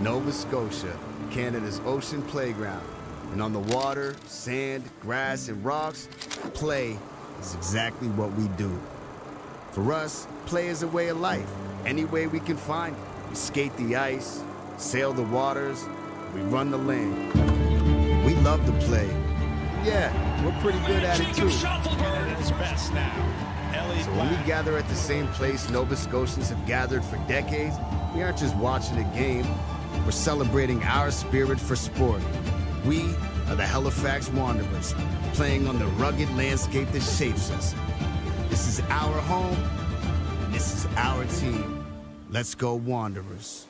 Nova Scotia, Canada's ocean playground. And on the water, sand, grass, and rocks, play is exactly what we do. For us, play is a way of life. Any way we can find it. We skate the ice, sail the waters, we run the land. We love to play. Yeah, we're pretty good at it too. At his best now. So when we gather at the same place Nova Scotians have gathered for decades, we aren't just watching a game, we're celebrating our spirit for sport. We are the Halifax Wanderers, playing on the rugged landscape that shapes us. This is our home, and this is our team. Let's go Wanderers.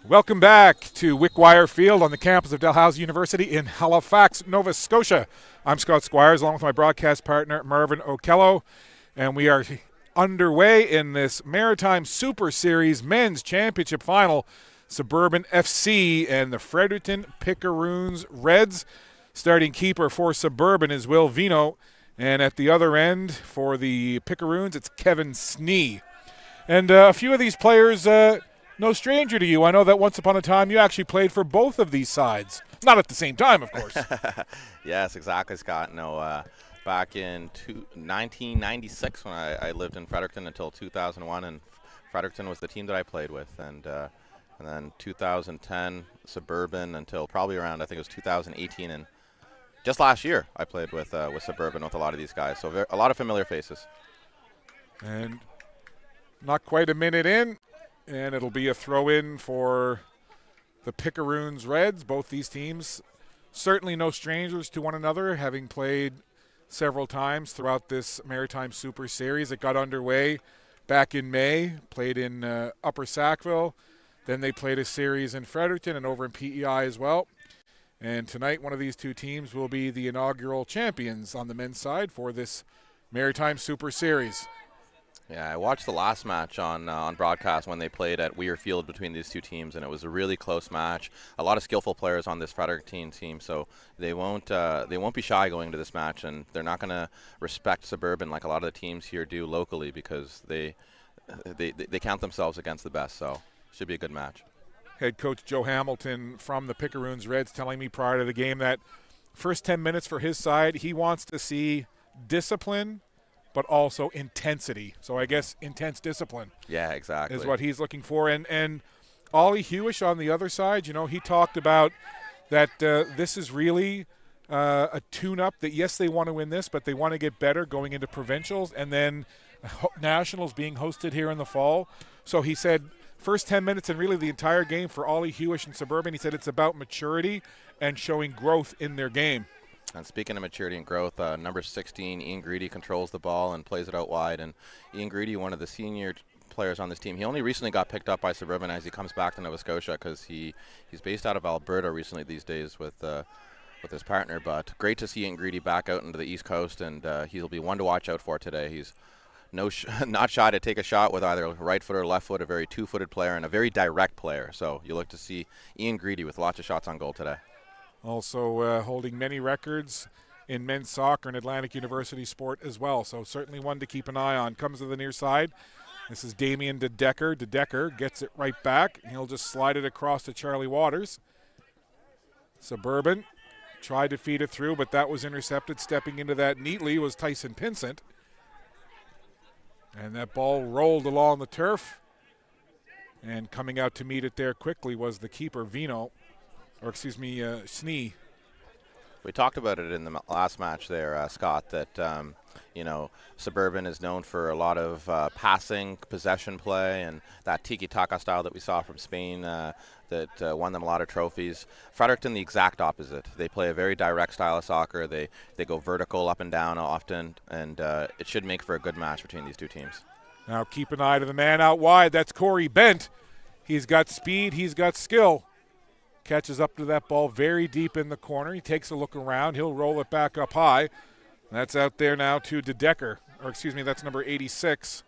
Welcome back to Wickwire Field on the campus of Dalhousie University in Halifax, Nova Scotia. I'm Scott Squires, along with my broadcast partner, Marvin Okello, and we are underway in this Maritime Super Series Men's Championship Final. Suburban FC and the Fredericton Picaroons Reds. Starting keeper for Suburban is Will Vino, and at the other end for the Picaroons, it's Kevin Snee. And a few of these players, no stranger to you. I know that once upon a time you actually played for both of these sides. Not at the same time, of course. Yes, exactly, Scott. No, back in 1996 when I lived in Fredericton until 2001, and Fredericton was the team that I played with. And then 2010, Suburban until probably around, I think it was 2018. And just last year I played with Suburban with a lot of these guys. So a lot of familiar faces. And not quite a minute in. And it'll be a throw-in for the Picaroons Reds. Both these teams certainly no strangers to one another, having played several times throughout this Maritime Super Series. It got underway back in May, played in Upper Sackville. Then they played a series in Fredericton and over in PEI as well. And tonight, one of these two teams will be the inaugural champions on the men's side for this Maritime Super Series. Yeah, I watched the last match on broadcast when they played at Weir Field between these two teams, and it was a really close match. A lot of skillful players on this Fredericton team, so they won't be shy going into this match, and they're not going to respect Suburban like a lot of the teams here do locally because they count themselves against the best. So it should be a good match. Head coach Joe Hamilton from the Pickeroons Reds telling me prior to the game that first 10 minutes for his side, he wants to see discipline but also intensity. So I guess intense discipline. Yeah, exactly. Is what he's looking for. And Ollie Hewish on the other side, he talked about that this is really a tune-up, that yes, they want to win this, but they want to get better going into provincials and then nationals being hosted here in the fall. So he said first 10 minutes and really the entire game for Ollie Hewish and Suburban, he said it's about maturity and showing growth in their game. And speaking of maturity and growth, number 16, Ian Greedy, controls the ball and plays it out wide. And Ian Greedy, one of the senior players on this team, he only recently got picked up by Suburban as he comes back to Nova Scotia because he's based out of Alberta recently these days with his partner. But great to see Ian Greedy back out into the East Coast, and he'll be one to watch out for today. He's not shy to take a shot with either right foot or left foot, a very two-footed player and a very direct player. So you look to see Ian Greedy with lots of shots on goal today. Also holding many records in men's soccer and Atlantic University sport as well. So certainly one to keep an eye on. Comes to the near side. This is Damien De Decker. De Decker gets it right back. He'll just slide it across to Charlie Waters. Suburban tried to feed it through, but that was intercepted. Stepping into that neatly was Tyson Pinsent. And that ball rolled along the turf. And coming out to meet it there quickly was the keeper, Snee. We talked about it in the last match there, Scott, that, Suburban is known for a lot of passing, possession play, and that tiki-taka style that we saw from Spain that won them a lot of trophies. Fredericton, the exact opposite. They play a very direct style of soccer. They go vertical up and down often, and it should make for a good match between these two teams. Now keep an eye to the man out wide. That's Corey Bent. He's got speed. He's got skill. Catches up to that ball very deep in the corner. He takes a look around. He'll roll it back up high. That's out there now to De Decker. That's number 86.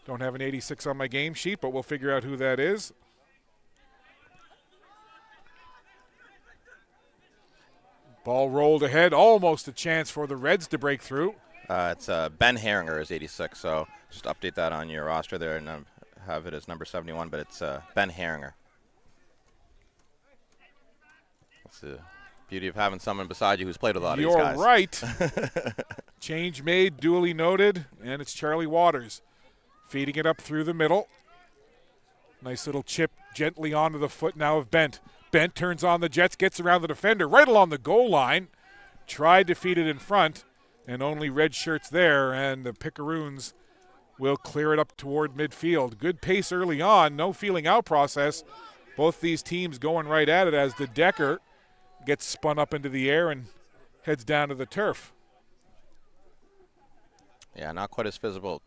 Don't have an 86 on my game sheet, but we'll figure out who that is. Ball rolled ahead. Almost a chance for the Reds to break through. It's Ben Herringer is 86, so just update that on your roster there and have it as number 71, but it's Ben Herringer. That's the beauty of having someone beside you who's played with a lot of these guys. You're right. Change made, duly noted, and it's Charlie Waters feeding it up through the middle. Nice little chip gently onto the foot now of Bent. Bent turns on the Jets, gets around the defender right along the goal line. Tried to feed it in front, and only red shirts there, and the Pickeroons will clear it up toward midfield. Good pace early on, no feeling out process. Both these teams going right at it as De Decker gets spun up into the air and heads down to the turf. Yeah, not quite as physical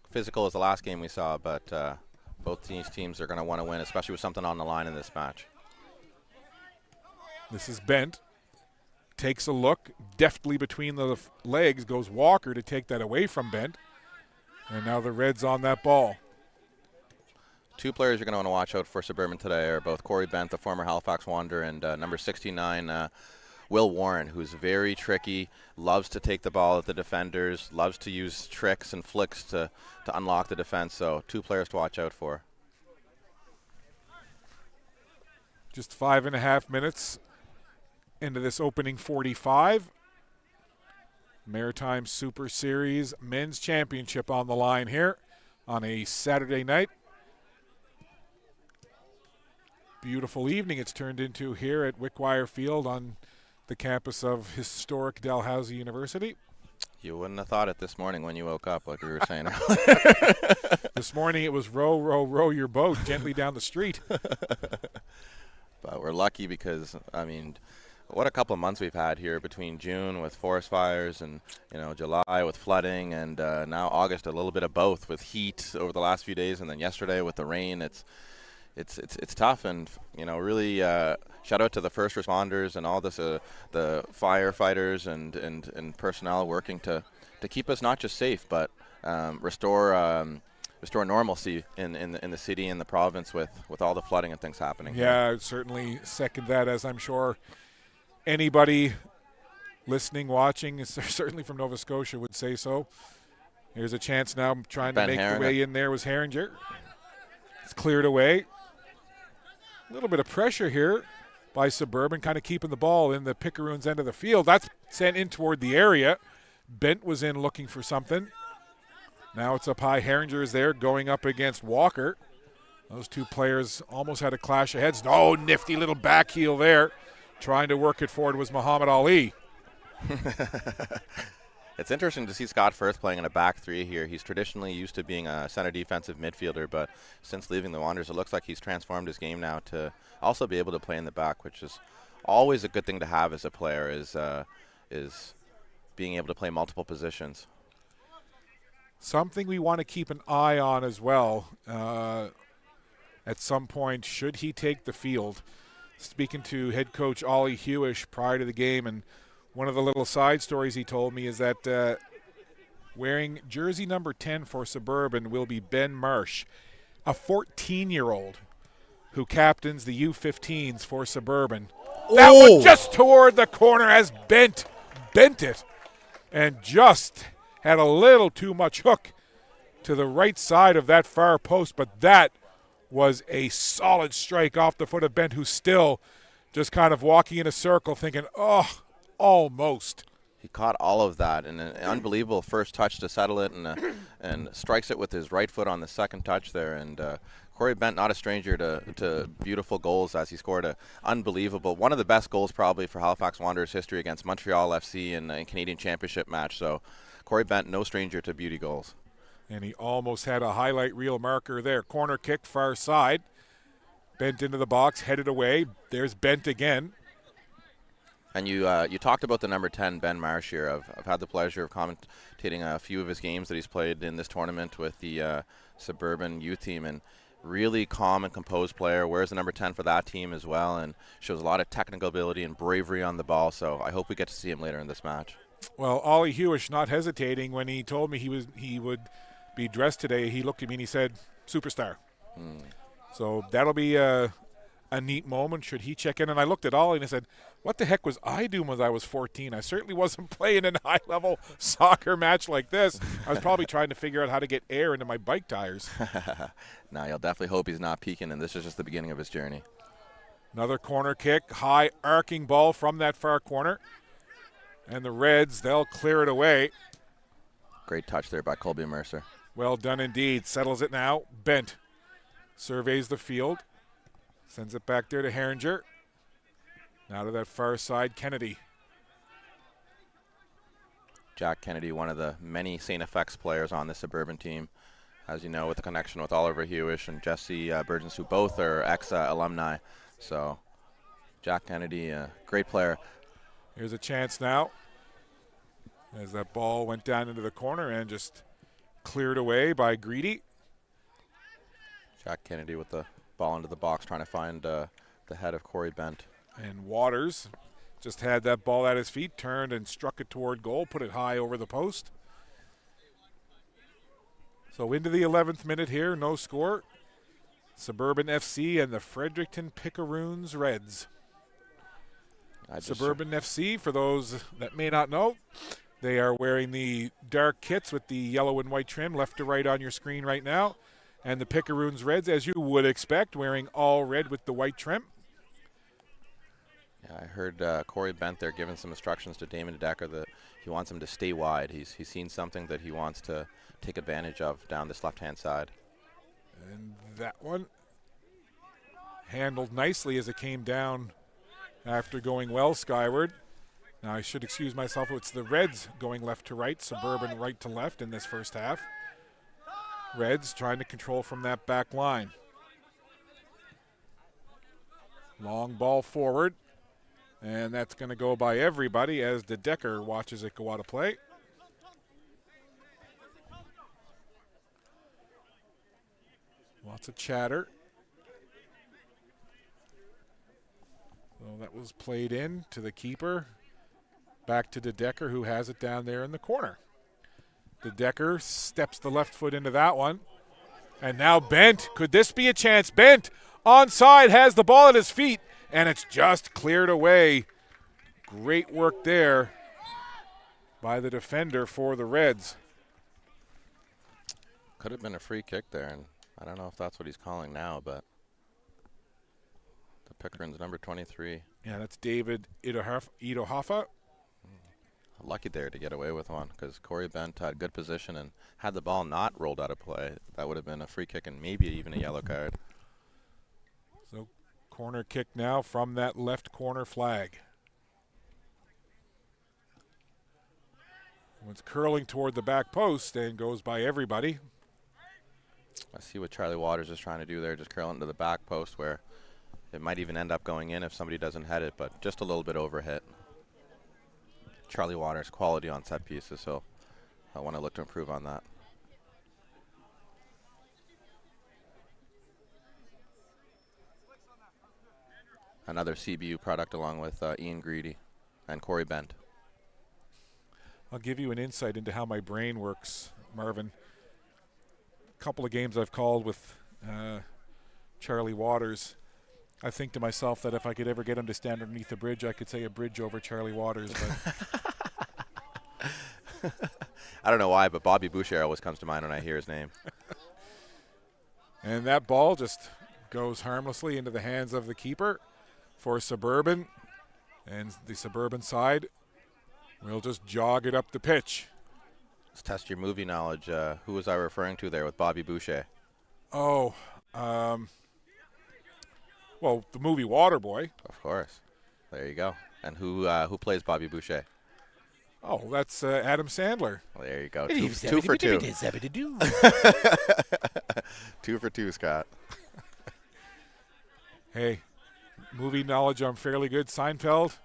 as the last game we saw, but both these teams are going to want to win, especially with something on the line in this match. This is Bent. Takes a look, deftly between the legs, goes Walker to take that away from Bent. And now the Reds on that ball. Two players you're going to want to watch out for Suburban today are both Corey Bent, the former Halifax Wanderer, and number 69, Will Warren, who's very tricky, loves to take the ball at the defenders, loves to use tricks and flicks to unlock the defense. So two players to watch out for. Just 5.5 minutes into this opening 45. Maritime Super Series Men's Championship on the line here on a Saturday night. Beautiful evening it's turned into here at Wickwire Field on the campus of historic Dalhousie University. You wouldn't have thought it this morning when you woke up, like we were saying. This morning it was row, row, row your boat gently down the street. But we're lucky because, what a couple of months we've had here between June with forest fires and, July with flooding and now August, a little bit of both with heat over the last few days and then yesterday with the rain. It's tough, and really shout out to the first responders and all this the firefighters and personnel working to keep us not just safe but restore normalcy in the city and the province with all the flooding and things happening. Yeah, I'd certainly second that, as I'm sure anybody listening, watching, certainly from Nova Scotia, would say so. Here's a chance now, trying to make the way in there was Herringer. It's cleared away. A little bit of pressure here by Suburban, kind of keeping the ball in the Picaroons' end of the field. That's sent in toward the area. Bent was in looking for something. Now it's up high. Herringer is there going up against Walker. Those two players almost had a clash of heads. Oh, nifty little back heel there. Trying to work it forward was Muhammad Ali. It's interesting to see Scott Firth playing in a back three here. He's traditionally used to being a center defensive midfielder, but since leaving the Wanderers, it looks like he's transformed his game now to also be able to play in the back, which is always a good thing to have as a player, is being able to play multiple positions. Something we want to keep an eye on as well at some point, should he take the field. Speaking to head coach Ollie Hewish prior to the game, and one of the little side stories he told me is that wearing jersey number 10 for Suburban will be Ben Marsh, a 14-year-old who captains the U15s for Suburban. Oh. That one just toward the corner as bent it, and just had a little too much hook to the right side of that far post, but that was a solid strike off the foot of Bent, who's still just kind of walking in a circle thinking, oh, almost. He caught all of that, and an unbelievable first touch to settle it, and strikes it with his right foot on the second touch there. And Corey Bent, not a stranger to beautiful goals, as he scored a unbelievable, one of the best goals probably for Halifax Wanderers history against Montreal FC in a Canadian Championship match. So Corey Bent, no stranger to beauty goals. And he almost had a highlight reel marker there. Corner kick, far side. Bent into the box, headed away. There's Bent again. And you talked about the number 10, Ben Marsh here. I've had the pleasure of commentating a few of his games that he's played in this tournament with the Suburban youth team, and really calm and composed player. Wears the number 10 for that team as well, and shows a lot of technical ability and bravery on the ball. So I hope we get to see him later in this match. Well, Ollie Hewish not hesitating when he told me he would be dressed today. He looked at me and he said, "Superstar." So that'll be a neat moment should he check in. And I looked at Ollie and I said, what the heck was I doing when I was 14? I certainly wasn't playing in a high-level soccer match like this. I was probably trying to figure out how to get air into my bike tires. No, you'll definitely hope he's not peaking, and this is just the beginning of his journey. Another corner kick, high arcing ball from that far corner. And the Reds, they'll clear it away. Great touch there by Colby Mercer. Well done indeed. Settles it now. Bent surveys the field. Sends it back there to Herringer. Now to that far side, Kennedy. Jack Kennedy, one of the many St. FX players on the Suburban team. As you know, with the connection with Oliver Hewish and Jesse Burgess, who both are ex-alumni. So Jack Kennedy, a great player. Here's a chance now as that ball went down into the corner and just cleared away by Greedy. Jack Kennedy with the ball into the box, trying to find the head of Corey Bent. And Waters just had that ball at his feet, turned and struck it toward goal, put it high over the post. So into the 11th minute here, no score. Suburban FC and the Fredericton Picaroons Reds. Suburban FC, for those that may not know, they are wearing the dark kits with the yellow and white trim, left to right on your screen right now. And the Picaroons Reds, as you would expect, wearing all red with the white trim. Yeah, I heard Corey Bent there giving some instructions to Damon Decker that he wants him to stay wide. He's seen something that he wants to take advantage of down this left-hand side. And that one handled nicely as it came down after going well skyward. Now I should excuse myself. It's the Reds going left to right, Suburban right to left in this first half. Reds trying to control from that back line. Long ball forward. And that's going to go by everybody as De Decker watches it go out of play. Lots of chatter. So that was played in to the keeper. Back to De Decker, who has it down there in the corner. The Decker steps the left foot into that one. And now Bent. Could this be a chance? Bent onside, has the ball at his feet, and it's just cleared away. Great work there by the defender for the Reds. Could have been a free kick there, and I don't know if that's what he's calling now, but the Pickering's number 23. Yeah, that's David Itohafa. Lucky there to get away with one because Corey Bent had good position and had the ball not rolled out of play, that would have been a free kick and maybe even a yellow card. So corner kick now from that left corner flag. It's curling toward the back post and goes by everybody. I see what Charlie Waters is trying to do there, just curling to the back post where it might even end up going in if somebody doesn't head it, but just a little bit over hit. Charlie Waters, quality on set pieces, so I want to look to improve on that. Another CBU product along with Ian Greedy and Corey Bent. I'll give you an insight into how my brain works, Marvin. A couple of games I've called with Charlie Waters. I think to myself that if I could ever get him to stand underneath the bridge, I could say a bridge over Charlie Waters. But I don't know why, but Bobby Boucher always comes to mind when I hear his name. And that ball just goes harmlessly into the hands of the keeper for Suburban. And the Suburban side will just jog it up the pitch. Let's test your movie knowledge. Who was I referring to there with Bobby Boucher? Oh, well, the movie Waterboy. Of course. There you go. And who plays Bobby Boucher? Oh, that's Adam Sandler. Well, there you go. Two for two. 2 for 2, Scott. Hey, movie knowledge, I'm fairly good. Seinfeld.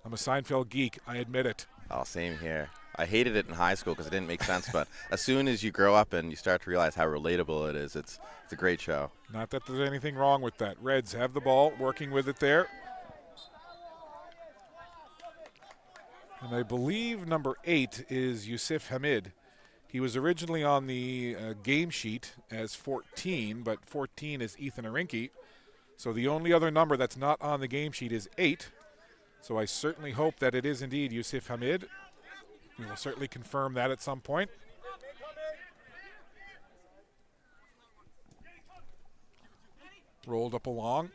I'm a Seinfeld geek. I admit it. Oh, same here. I hated it in high school because it didn't make sense, but as soon as you grow up and you start to realize how relatable it is, it's a great show. Not that there's anything wrong with that. Reds have the ball, working with it there. And I believe number 8 is Yusuf Hamid. He was originally on the game sheet as 14, but 14 is Ethan Arinki. So the only other number that's not on the game sheet is 8. So I certainly hope that it is indeed Yusuf Hamid. We will certainly confirm that at some point. Rolled up along.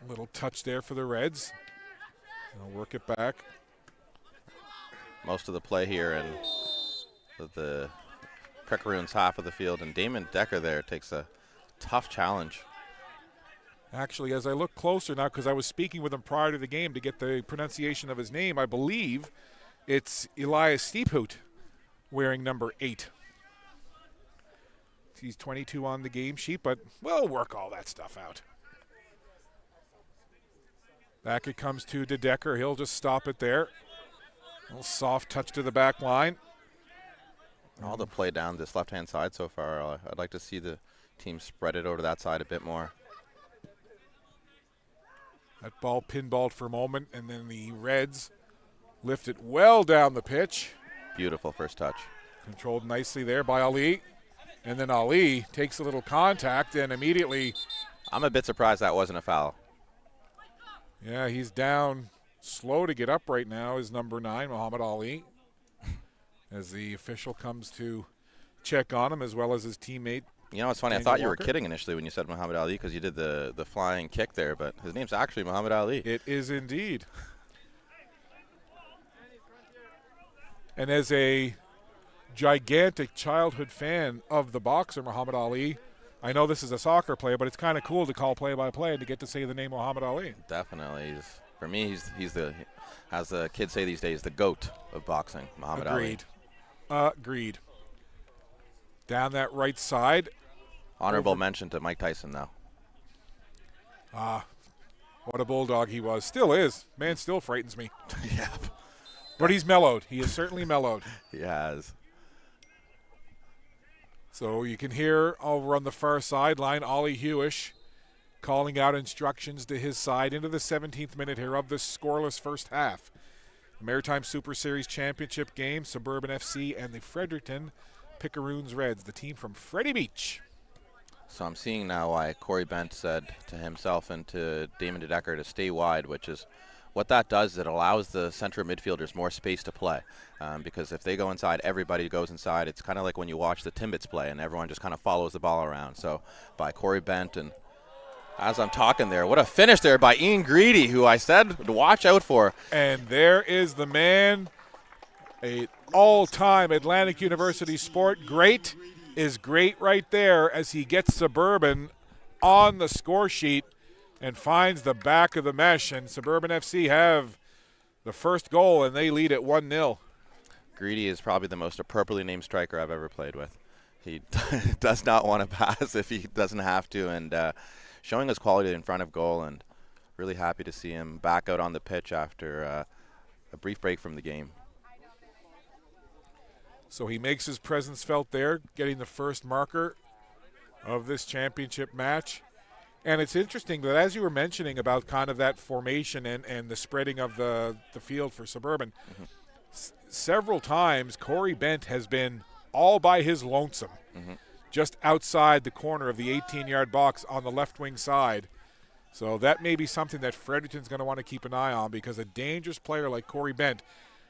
A little touch there for the Reds. They'll work it back. Most of the play here in the Pickering's half of the field, and Damon Decker there takes a tough challenge. Actually, as I look closer now, because I was speaking with him prior to the game to get the pronunciation of his name, I believe it's Elias Steephout wearing number 8. He's 22 on the game sheet, but we'll work all that stuff out. Back it comes to De Decker. He'll just stop it there. A little soft touch to the back line. All the play down this left-hand side so far. I'd like to see the team spread it over to that side a bit more. That ball pinballed for a moment, and then the Reds lift it well down the pitch. Beautiful first touch. Controlled nicely there by Ali. And then Ali takes a little contact and immediately. I'm a bit surprised that wasn't a foul. Yeah, he's down. Slow to get up right now is number 9, Muhammad Ali. As the official comes to check on him as well as his teammate. You know, it's funny. Daniel I thought you were Walker. kidding initially when you said Muhammad Ali because you did the flying kick there, but his name's actually Muhammad Ali. It is indeed. And as a gigantic childhood fan of the boxer Muhammad Ali, I know this is a soccer play, but it's kind of cool to call play-by-play and to get to say the name Muhammad Ali. Definitely. For me, he's the, as the kids say these days, the GOAT of boxing, Muhammad Ali. Agreed. Down that right side. Honorable mention to Mike Tyson, though. What a bulldog he was. Still is. Man still frightens me. Yeah. But he's mellowed. He is certainly mellowed. He has. So you can hear over on the far sideline, Ollie Hewish calling out instructions to his side into the 17th minute here of this scoreless first half. Maritime Super Series Championship game, Suburban FC and the Fredericton Picaroons Reds, the team from Freddie Beach. So I'm seeing now why Corey Bent said to himself and to Damon DeDecker to stay wide, which is what that does. It allows the central midfielders more space to play, because if they go inside, everybody goes inside. It's kind of like when you watch the Timbits play and everyone just kind of follows the ball around. So by Corey Bent, and as I'm talking there, what a finish there by Ian Greedy, who I said to watch out for. And there is the man, a all-time Atlantic University sport great, is great right there as he gets Suburban on the score sheet and finds the back of the mesh. And Suburban FC have the first goal, and they lead at 1-0. Greedy is probably the most appropriately named striker I've ever played with. He does not want to pass if he doesn't have to, and showing his quality in front of goal, and really happy to see him back out on the pitch after a brief break from the game. So he makes his presence felt there, getting the first marker of this championship match. And it's interesting that as you were mentioning about kind of that formation and the spreading of the field for Suburban, several times Corey Bent has been all by his lonesome, just outside the corner of the 18-yard box on the left wing side. So that may be something that Fredericton's going to want to keep an eye on, because a dangerous player like Corey Bent,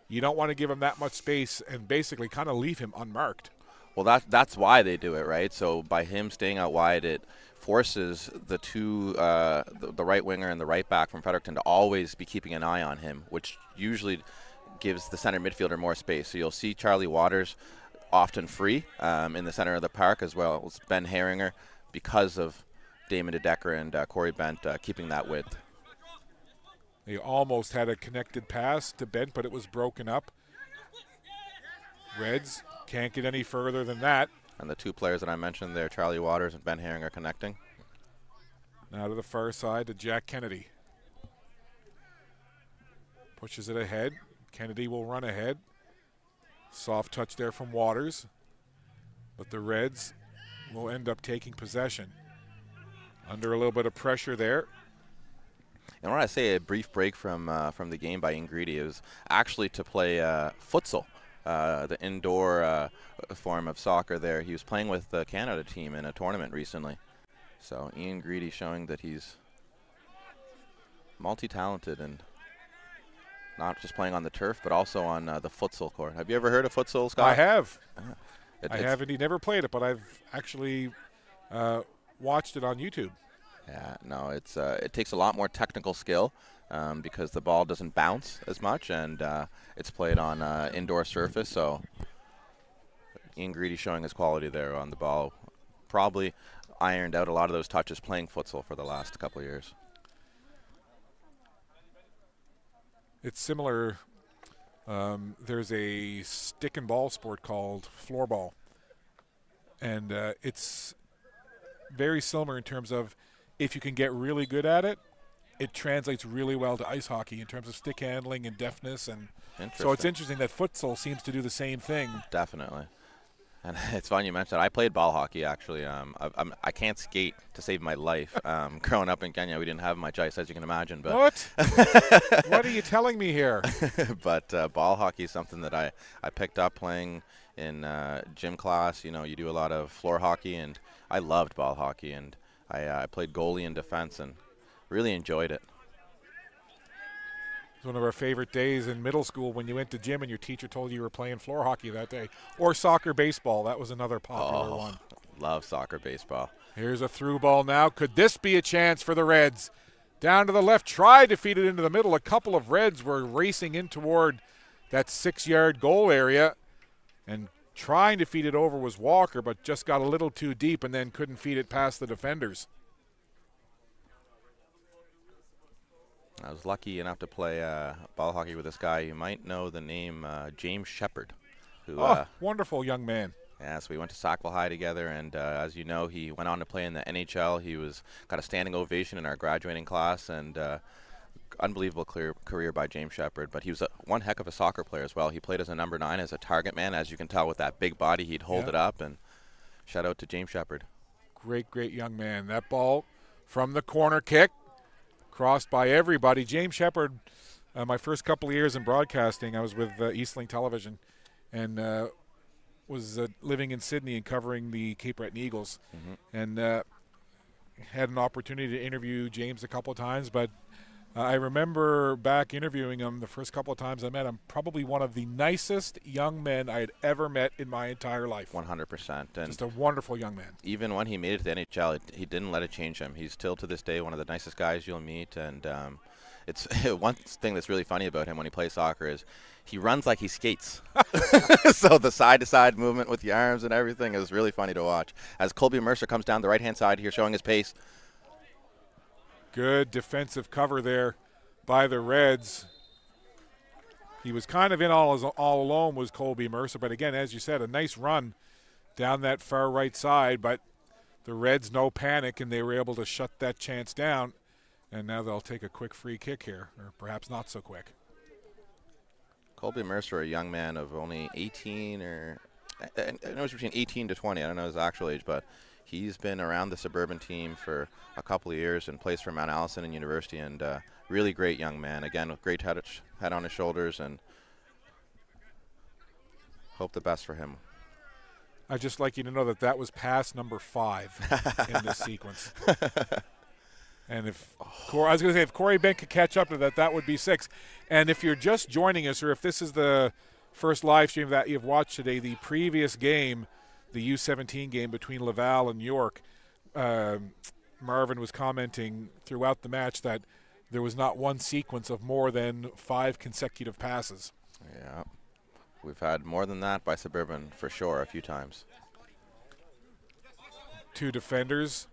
you don't want to give him that much space and basically kind of leave him unmarked. Well, that's why they do it, right? So by him staying out wide, it forces the two, the right winger and the right back from Fredericton to always be keeping an eye on him, which usually gives the center midfielder more space. So you'll see Charlie Waters often free in the center of the park, as well as Ben Herringer, because of Damon DeDecker and Corey Bent keeping that width. They almost had a connected pass to Bent, but it was broken up. Reds can't get any further than that. And the two players that I mentioned there, Charlie Waters and Ben Herring, are connecting. Now to the far side to Jack Kennedy. Pushes it ahead. Kennedy will run ahead. Soft touch there from Waters. But the Reds will end up taking possession. Under a little bit of pressure there. And when I say a brief break from the game by Ingredi, it was actually to play futsal, the indoor form of soccer there. He was playing with the Canada team in a tournament recently. So Ian Greedy showing that he's multi-talented and not just playing on the turf, but also on the futsal court. Have you ever heard of futsal, Scott? I have. I have indeed never played it, but I've actually watched it on YouTube. Yeah, no, it takes a lot more technical skill because the ball doesn't bounce as much, and it's played on indoor surface. So Ian Greedy showing his quality there on the ball. Probably ironed out a lot of those touches playing futsal for the last couple of years. It's similar. There's a stick and ball sport called floorball, and it's very similar in terms of if you can get really good at it, it translates really well to ice hockey in terms of stick handling and deftness. And so it's interesting that futsal seems to do the same thing. Definitely. And it's fun you mentioned that. I played ball hockey, actually. I can't skate to save my life. Growing up in Kenya, we didn't have much ice, as you can imagine. But what? What are you telling me here? But ball hockey is something that I picked up playing in gym class. You know, you do a lot of floor hockey, and I loved ball hockey. And I played goalie and defense and really enjoyed it. One of our favorite days in middle school when you went to gym and your teacher told you were playing floor hockey that day. Or soccer baseball. That was another popular one. Love soccer baseball. Here's a through ball now. Could this be a chance for the Reds? Down to the left, tried to feed it into the middle. A couple of Reds were racing in toward that 6-yard goal area. And trying to feed it over was Walker, but just got a little too deep and then couldn't feed it past the defenders. I was lucky enough to play ball hockey with this guy. You might know the name James Shepard. Who, wonderful young man. Yeah, so we went to Sackville High together, and as you know, he went on to play in the NHL. He got a standing ovation in our graduating class, and unbelievable career by James Shepard. But he was one heck of a soccer player as well. He played as a number 9, as a target man. As you can tell with that big body, he'd hold it up, and shout out to James Shepard. Great, great young man. That ball from the corner kick. Crossed by everybody. James Shepard, my first couple of years in broadcasting, I was with Eastlink Television, and was living in Sydney and covering the Cape Breton Eagles, and had an opportunity to interview James a couple of times, but I remember back interviewing him the first couple of times I met him, probably one of the nicest young men I had ever met in my entire life. 100%. And just a wonderful young man. Even when he made it to the NHL, he didn't let it change him. He's still to this day one of the nicest guys you'll meet. And it's one thing that's really funny about him when he plays soccer is he runs like he skates. So the side-to-side movement with the arms and everything is really funny to watch. As Colby Mercer comes down the right-hand side here showing his pace. Good defensive cover there by the Reds. He was kind of in all alone was Colby Mercer, but again, as you said, a nice run down that far right side, but the Reds no panic, and they were able to shut that chance down, and now they'll take a quick free kick here, or perhaps not so quick. Colby Mercer, a young man of only 18 or I know it's between 18 to 20. I don't know his actual age, but he's been around the Suburban team for a couple of years and plays for Mount Allison and University, and really great young man. Again, with great head on his shoulders, and hope the best for him. I'd just like you to know that that was pass number 5 in this sequence. And if I was going to say, if Corey Bent could catch up to that, that would be 6. And if you're just joining us, or if this is the first live stream that you've watched today, the previous game, the U17 game between Laval and York, Marvin was commenting throughout the match that there was not one sequence of more than 5 consecutive passes. Yeah, we've had more than that by Suburban for sure a few times. 2 defenders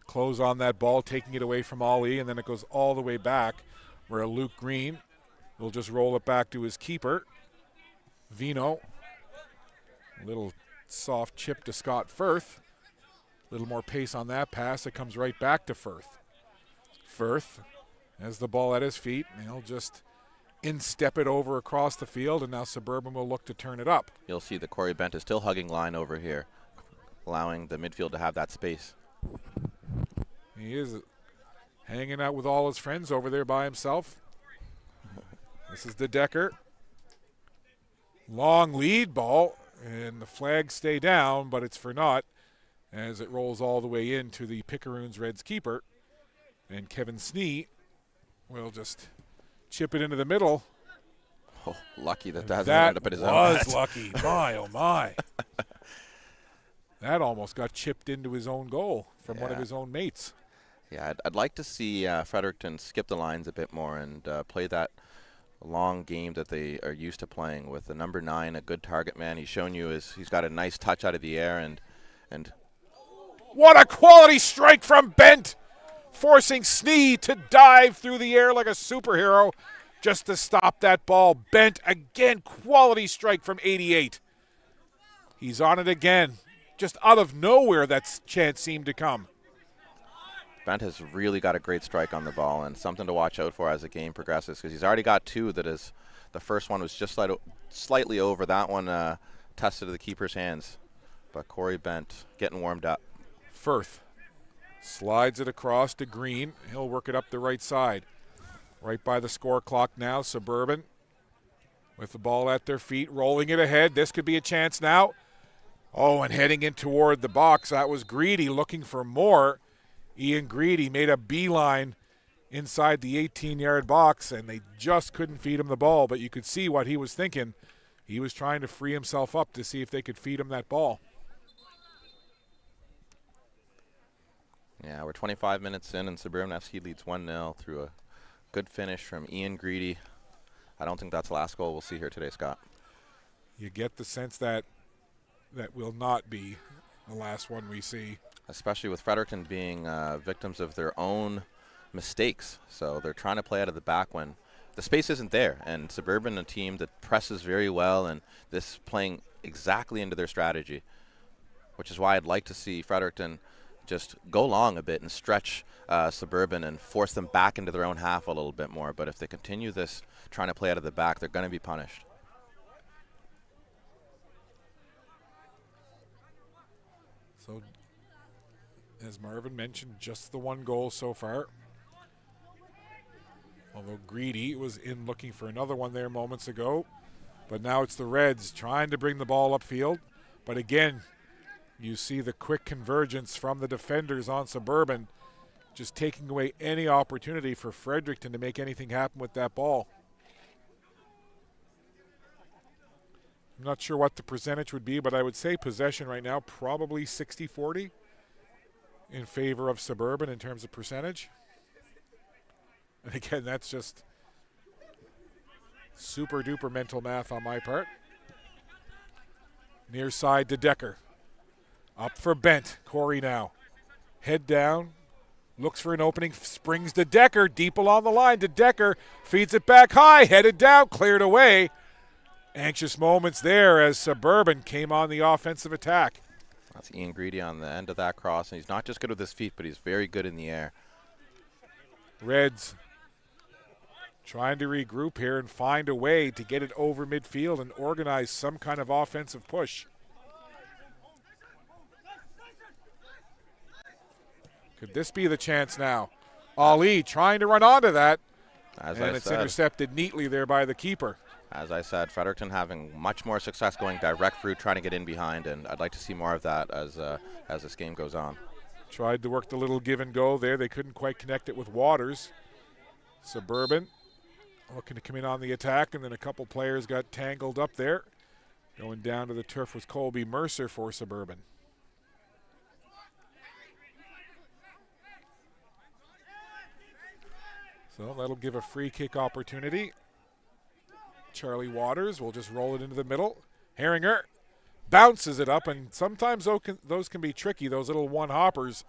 close on that ball, taking it away from Ali, and then it goes all the way back where Luke Green will just roll it back to his keeper, Vino. A little soft chip to Scott Firth. A little more pace on that pass. It comes right back to Firth. Firth has the ball at his feet, and he'll just instep it over across the field, and now Suburban will look to turn it up. You'll see that Corey Bent is still hugging line over here, allowing the midfield to have that space. He is hanging out with all his friends over there by himself. This is DeDecker. Long lead ball, and the flags stay down, but it's for naught as it rolls all the way into the Pickeroons Reds keeper. And Kevin Snee will just chip it into the middle. Oh, lucky that hasn't ended up at his own net. That was lucky. My, oh my. That almost got chipped into his own goal from one of his own mates. Yeah, I'd like to see Fredericton skip the lines a bit more and play that long game that they are used to playing with the number 9, a good target man. He's shown you he's got a nice touch out of the air, and what a quality strike from Bent, forcing Snee to dive through the air like a superhero just to stop that ball. Bent again, quality strike from 88. He's on it again. Just out of nowhere, that chance seemed to come. Bent has really got a great strike on the ball, and something to watch out for as the game progresses, because he's already got 2 that is, the first one was just slightly over. That one tested the keeper's hands. But Corey Bent getting warmed up. Firth slides it across to Green. He'll work it up the right side. Right by the score clock now, Suburban with the ball at their feet, rolling it ahead. This could be a chance now. Oh, and heading in toward the box. That was Greedy looking for more. Ian Greedy made a beeline inside the 18-yard box, and they just couldn't feed him the ball. But you could see what he was thinking. He was trying to free himself up to see if they could feed him that ball. Yeah, we're 25 minutes in, and Suburban FC leads 1-0 through a good finish from Ian Greedy. I don't think that's the last goal we'll see here today, Scott. You get the sense that that will not be the last one we see. Especially with Fredericton being victims of their own mistakes. So they're trying to play out of the back when the space isn't there. And Suburban, a team that presses very well, and this playing exactly into their strategy, which is why I'd like to see Fredericton just go long a bit and stretch Suburban and force them back into their own half a little bit more. But if they continue this, trying to play out of the back, they're going to be punished. So, as Marvin mentioned, just the 1 goal so far. Although Greedy was in looking for another one there moments ago. But now it's the Reds trying to bring the ball upfield. But again, you see the quick convergence from the defenders on Suburban, just taking away any opportunity for Fredericton to make anything happen with that ball. I'm not sure what the percentage would be, but I would say possession right now probably 60-40 in favor of Suburban in terms of percentage. And again, that's just super duper mental math on my part. Near side to Decker. Up for Bent. Corey now. Head down. Looks for an opening. Springs to Decker. Deep along the line to Decker. Feeds it back high. Headed down. Cleared away. Anxious moments there as Suburban came on the offensive attack. That's Ian Greedy on the end of that cross, and he's not just good with his feet, but he's very good in the air. Reds trying to regroup here and find a way to get it over midfield and organize some kind of offensive push. Could this be the chance now? Ali trying to run onto that, and it's intercepted neatly there by the keeper. As I said, Fredericton having much more success going direct route, trying to get in behind, and I'd like to see more of that as this game goes on. Tried to work the little give and go there. They couldn't quite connect it with Waters. Suburban looking to come in on the attack, and then a couple players got tangled up there. Going down to the turf was Colby Mercer for Suburban. So that'll give a free kick opportunity. Charlie Waters will just roll it into the middle. Herringer bounces it up, and sometimes those can be tricky, those little one-hoppers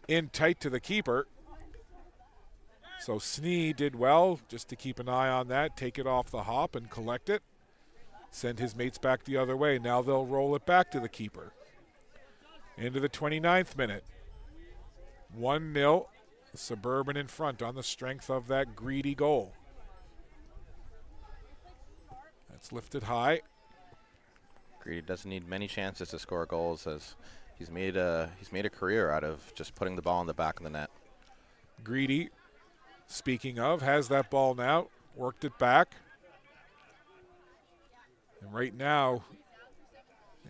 in tight to the keeper. So Snee did well just to keep an eye on that, take it off the hop and collect it. Send his mates back the other way. Now they'll roll it back to the keeper. Into the 29th minute. 1-0, Suburban in front on the strength of that Greedy goal. That's lifted high. Greedy doesn't need many chances to score goals, as he's made a career out of just putting the ball in the back of the net. Greedy, speaking of, has that ball now, worked it back. And right now,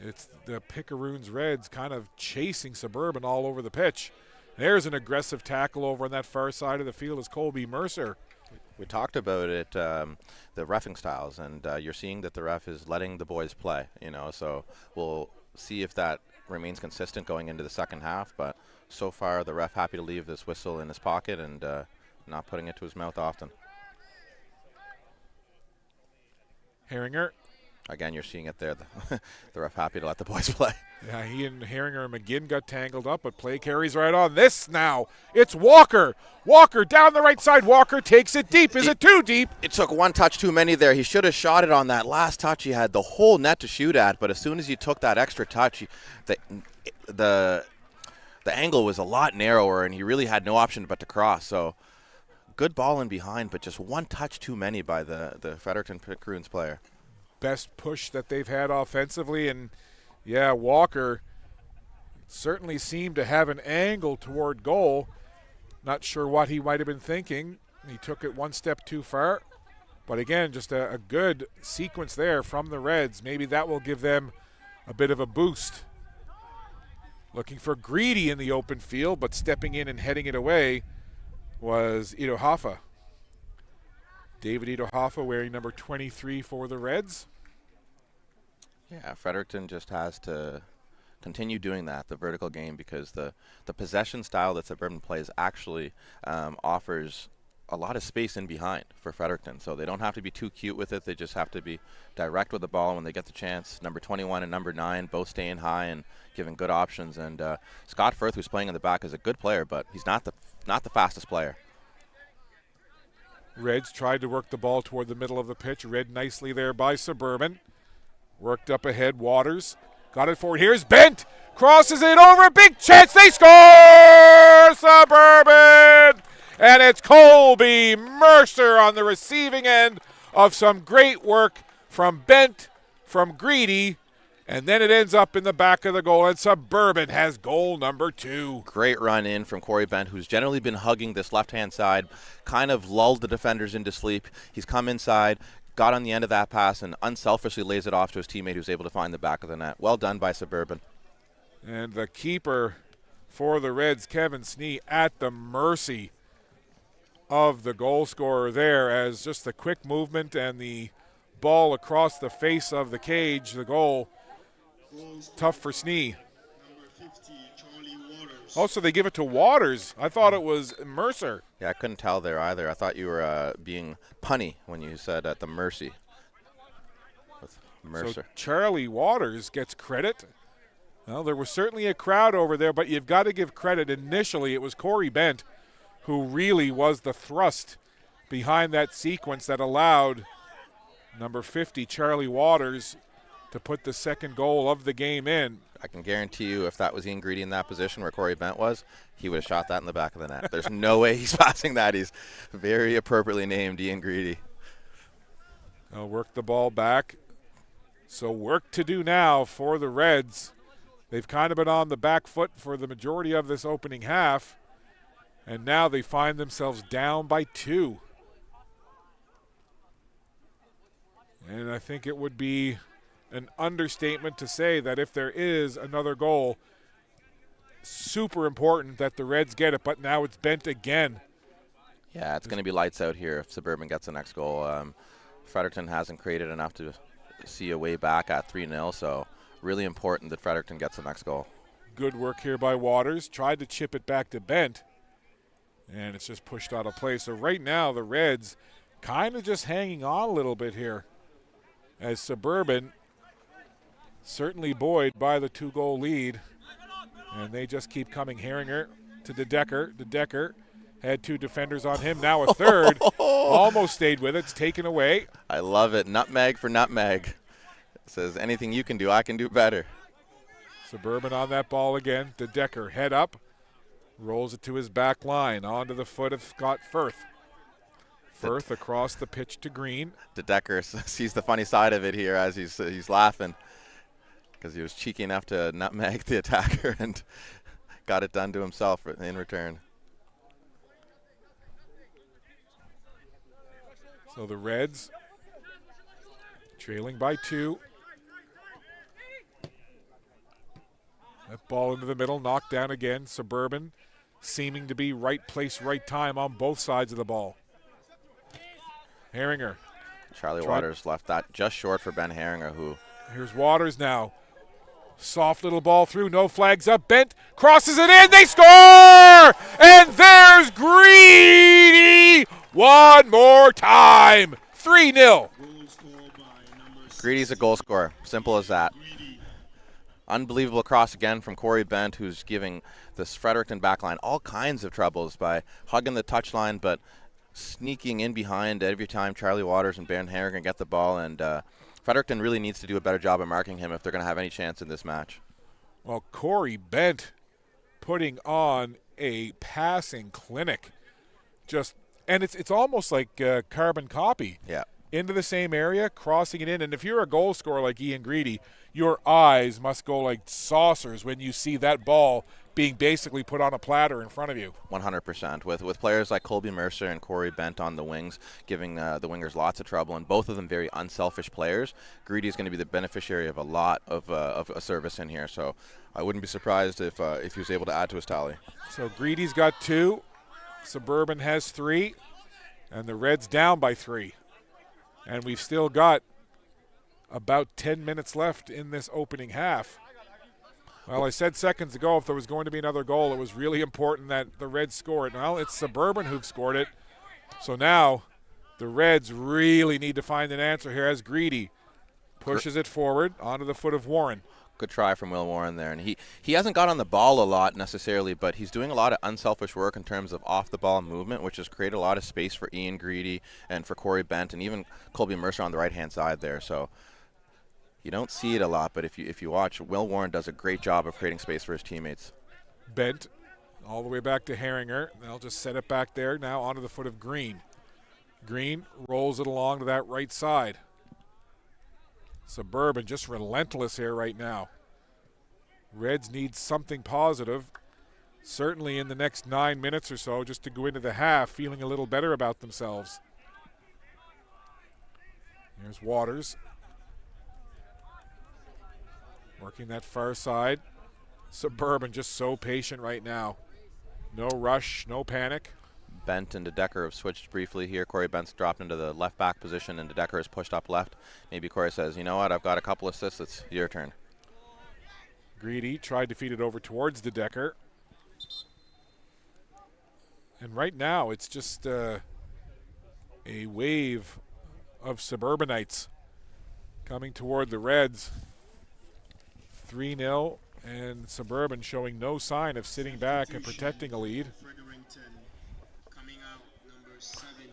it's the Picaroons Reds kind of chasing Suburban all over the pitch. There's an aggressive tackle over on that far side of the field as Colby Mercer. We talked about it, the reffing styles, and you're seeing that the ref is letting the boys play, so we'll see if that remains consistent going into the second half, but so far the ref happy to leave this whistle in his pocket and not putting it to his mouth often. Herringer. Again, you're seeing it there, the ref happy to let the boys play. Yeah, he and Herringer and McGinn got tangled up, but play carries right on. This now, it's Walker. Walker down the right side. Walker takes it deep. Is it too deep? It took one touch too many there. He should have shot it on that last touch. He had the whole net to shoot at, but as soon as he took that extra touch, the angle was a lot narrower, and he really had no option but to cross. So good ball in behind, but just one touch too many by the Fredericton Picaroons player. Best push that they've had offensively, and yeah, Walker certainly seemed to have an angle toward goal. Not sure what he might have been thinking. He took it one step too far. But again, just a good sequence there from the Reds. Maybe that will give them a bit of a boost. Looking for Greedy in the open field, but stepping in and heading it away was Ito Hoffa. David Ito Hoffa wearing number 23 for the Reds. Yeah, Fredericton just has to continue doing that, the vertical game, because the possession style that Suburban plays actually offers a lot of space in behind for Fredericton. So they don't have to be too cute with it. They just have to be direct with the ball when they get the chance. Number 21 and number 9 both staying high and giving good options. And Scott Firth, who's playing in the back, is a good player, but he's not the fastest player. Reds tried to work the ball toward the middle of the pitch. Read nicely there by Suburban. Worked up ahead, Waters. Got it forward. Here's Bent. Crosses it over. Big chance. They score! Suburban! And it's Colby Mercer on the receiving end of some great work from Bent, from Greedy, and then it ends up in the back of the goal, and Suburban has goal number 2. Great run in from Corey Bent, who's generally been hugging this left-hand side, kind of lulled the defenders into sleep. He's come inside, got on the end of that pass and unselfishly lays it off to his teammate who's able to find the back of the net. Well done by Suburban. And the keeper for the Reds, Kevin Snee, at the mercy of the goal scorer there, as just the quick movement and the ball across the face of the cage, the goal, tough for Snee. Also, they give it to Waters. I thought it was Mercer. Yeah, I couldn't tell there either. I thought you were being punny when you said at the mercy with Mercer. So Charlie Waters gets credit. Well, there was certainly a crowd over there, but you've got to give credit. Initially, it was Corey Bent who really was the thrust behind that sequence that allowed number 50, Charlie Waters, to put the second goal of the game in. I can guarantee you if that was Ian Greedy in that position where Corey Bent was, he would have shot that in the back of the net. There's no way he's passing that. He's very appropriately named Ian Greedy. They'll work the ball back. So work to do now for the Reds. They've kind of been on the back foot for the majority of this opening half, and now they find themselves down by 2. And I think it would be an understatement to say that if there is another goal, super important that the Reds get it, but now it's Bent again. Yeah, it's going to be lights out here if Suburban gets the next goal. Fredericton hasn't created enough to see a way back at 3-0, so really important that Fredericton gets the next goal. Good work here by Waters. Tried to chip it back to Bent, and it's just pushed out of play. So right now the Reds kind of just hanging on a little bit here, as Suburban certainly buoyed by the 2-goal lead, and they just keep coming. Herringer to DeDecker. DeDecker had 2 defenders on him, now a third. Almost stayed with it. It's taken away. I love it. Nutmeg for nutmeg. It says anything you can do, I can do better. Suburban on that ball again. DeDecker head up, rolls it to his back line, onto the foot of Scott Firth. Firth across the pitch to Green. DeDecker sees the funny side of it here as he's laughing because he was cheeky enough to nutmeg the attacker and got it done to himself in return. So the Reds trailing by 2. That ball into the middle, knocked down again. Suburban seeming to be right place, right time on both sides of the ball. Herringer. Charlie Waters left that just short for Ben Herringer, who... Here's Waters now. Soft little ball through, no flags up. Bent crosses it in, they score! And there's Greedy one more time. 3-0. Greedy's a goal scorer. Simple as that. Unbelievable cross again from Corey Bent, who's giving this Fredericton backline all kinds of troubles by hugging the touchline, but sneaking in behind every time Charlie Waters and Ben Herringer get the ball. And Fredericton really needs to do a better job of marking him if they're going to have any chance in this match. Well, Corey Bent putting on a passing clinic. And it's almost like carbon copy. Yeah. Into the same area, crossing it in. And if you're a goal scorer like Ian Greedy, your eyes must go like saucers when you see that ball being basically put on a platter in front of you. 100%. With players like Colby Mercer and Corey Bent on the wings, giving the wingers lots of trouble, and both of them very unselfish players, Greedy is going to be the beneficiary of a lot of a service in here. So I wouldn't be surprised if he was able to add to his tally. So Greedy's got 2, Suburban has 3, and the Reds down by 3. And we've still got about 10 minutes left in this opening half. Well, I said seconds ago if there was going to be another goal, it was really important that the Reds score it. Well, it's Suburban who've scored it. So now the Reds really need to find an answer here as Greedy pushes it forward onto the foot of Warren. Good try from Will Warren there. And he hasn't got on the ball a lot necessarily, but he's doing a lot of unselfish work in terms of off-the-ball movement, which has created a lot of space for Ian Greedy and for Corey Bent and even Colby Mercer on the right-hand side there. So you don't see it a lot, but if you watch, Will Warren does a great job of creating space for his teammates. Bent all the way back to Herringer. They'll just set it back there now onto the foot of Green. Green rolls it along to that right side. Suburban just relentless here right now. Reds need something positive, certainly in the next 9 minutes or so, just to go into the half feeling a little better about themselves. Here's Waters. Working that far side. Suburban just so patient right now. No rush, no panic. Bent and Decker have switched briefly here. Corey Bent's dropped into the left back position, and Decker has pushed up left. Maybe Corey says, you know what, I've got a couple assists. It's your turn. Greedy tried to feed it over towards Decker. And right now, it's just a wave of Suburbanites coming toward the Reds. 3-0, and Suburban showing no sign of sitting back and protecting a lead.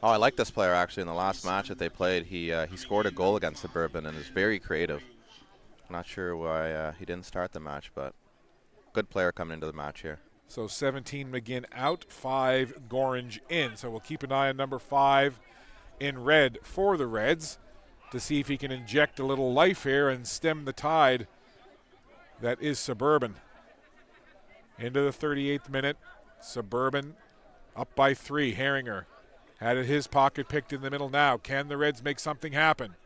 Oh, I like this player, actually. In the last match that they played, he scored a goal against Suburban and is very creative. Not sure why he didn't start the match, but good player coming into the match here. So 17 McGinn out, 5 Gorange in. So we'll keep an eye on number 5 in red for the Reds to see if he can inject a little life here and stem the tide that is Suburban. Into the 38th minute, Suburban up by 3. Herringer had it his pocket picked in the middle now. Can the Reds make something happen?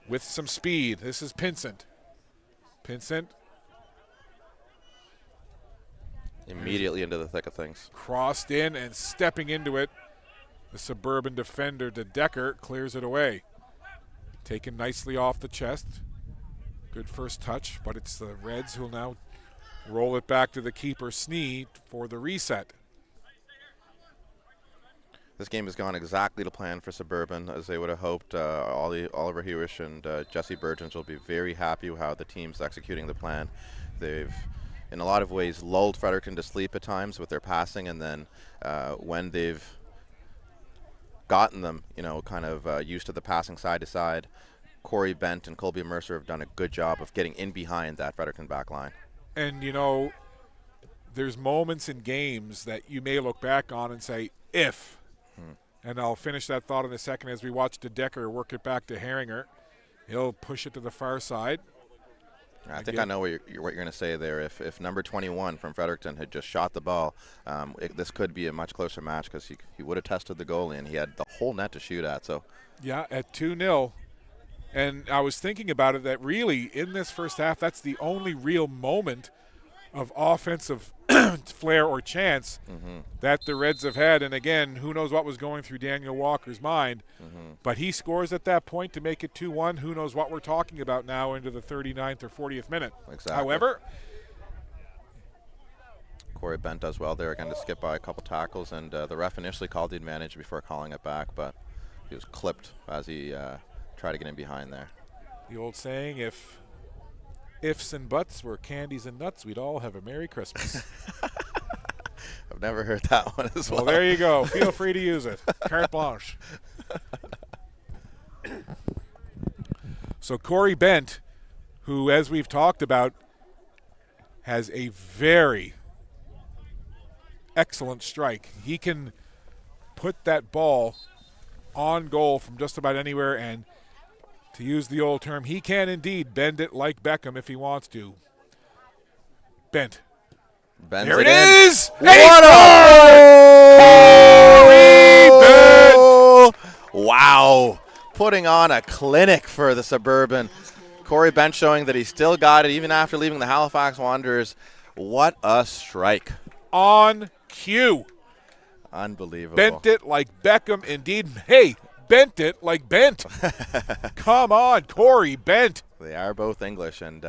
With some speed, this is Pinsent. Pinsent. Immediately into the thick of things. Crossed in and stepping into it. The Suburban defender, Decker, clears it away. Taken nicely off the chest. Good first touch, but it's the Reds who'll now roll it back to the keeper, Snee, for the reset. This game has gone exactly to plan for Suburban, as they would have hoped. Oliver Hewish and Jesse Burgeons will be very happy with how the team's executing the plan. They've, in a lot of ways, lulled Fredericton to sleep at times with their passing, and then when they've gotten them, kind of used to the passing side to side, Corey Bent and Colby Mercer have done a good job of getting in behind that Fredericton back line. And, there's moments in games that you may look back on and say, if. And I'll finish that thought in a second as we watch Decker work it back to Herringer. He'll push it to the far side. I think I know what you're going to say there. If number 21 from Fredericton had just shot the ball, this could be a much closer match because he would have tested the goalie, and he had the whole net to shoot at. So, yeah, at 2-0. And I was thinking about it that really in this first half, that's the only real moment of offensive flair or chance that the Reds have had. And again, who knows what was going through Daniel Walker's mind. But he scores at that point to make it 2-1. Who knows what we're talking about now into the 39th or 40th minute. Exactly. However, Corey Bent does well there again to skip by a couple tackles, and the ref initially called the advantage before calling it back, but he was clipped as he tried to get in behind there. The old saying, if ifs and buts were candies and nuts, we'd all have a Merry Christmas. I've never heard that one as well. Well, there you go. Feel free to use it. Carte blanche. So Corey Bent, who, as we've talked about, has a very excellent strike. He can put that ball on goal from just about anywhere, and to use the old term, he can indeed bend it like Beckham if he wants to. Bent. Bends There it in. is! What Corey Bent! Wow. Putting on a clinic for the Suburban. Corey Bent showing that he still got it even after leaving the Halifax Wanderers. What a strike. On cue. Unbelievable. Bent it like Beckham indeed. Hey, bent it like Bent. Come on, Corey Bent. They are both English, and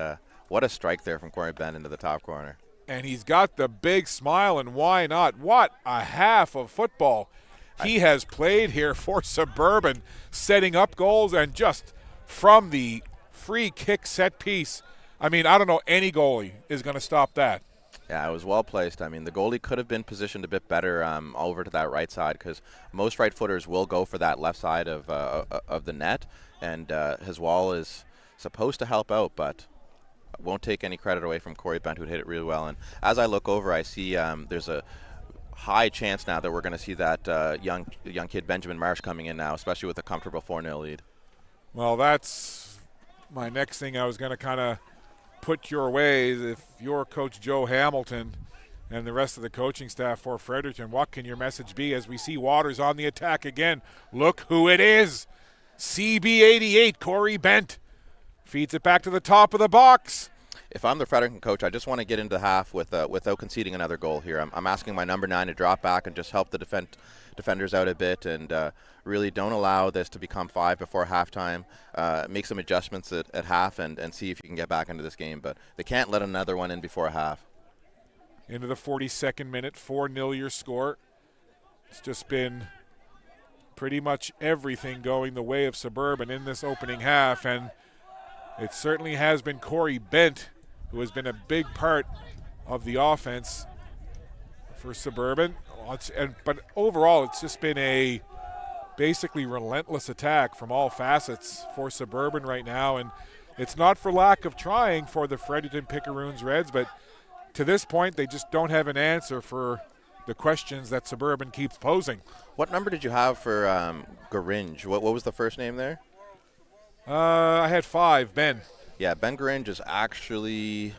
what a strike there from Corey Bent into the top corner. And he's got the big smile, and why not? What a half of football he has played here for Suburban, setting up goals, and just from the free kick set piece. I mean, I don't know any goalie is going to stop that. Yeah, it was well placed. I mean, the goalie could have been positioned a bit better over to that right side, because most right footers will go for that left side of the net, and his wall is supposed to help out, but won't take any credit away from Corey Bent, who hit it really well. And as I look over, I see there's a high chance now that we're going to see that young kid Benjamin Marsh coming in now, especially with a comfortable 4-0 lead. Well, that's my next thing I was going to kind of put your way. If you're Coach Joe Hamilton and the rest of the coaching staff for Fredericton, what can your message be as we see Waters on the attack again? Look who it is. CB88, Corey Bent feeds it back to the top of the box. If I'm the Fredericton coach, I just want to get into half without conceding another goal here. I'm asking my number 9 to drop back and just help the defenders out a bit, and really don't allow this to become 5 before halftime. Make some adjustments at half and see if you can get back into this game. But they can't let another one in before half. Into the 42nd minute, 4-0 your score. It's just been pretty much everything going the way of Suburban in this opening half, and it certainly has been Corey Bent who has been a big part of the offense for Suburban. But overall, it's just been a basically relentless attack from all facets for Suburban right now, and it's not for lack of trying for the Fredericton Picaroons Reds, but to this point, they just don't have an answer for the questions that Suburban keeps posing. What number did you have for Garinge? What was the first name there? I had 5, Ben. Yeah, Ben Garinge is actually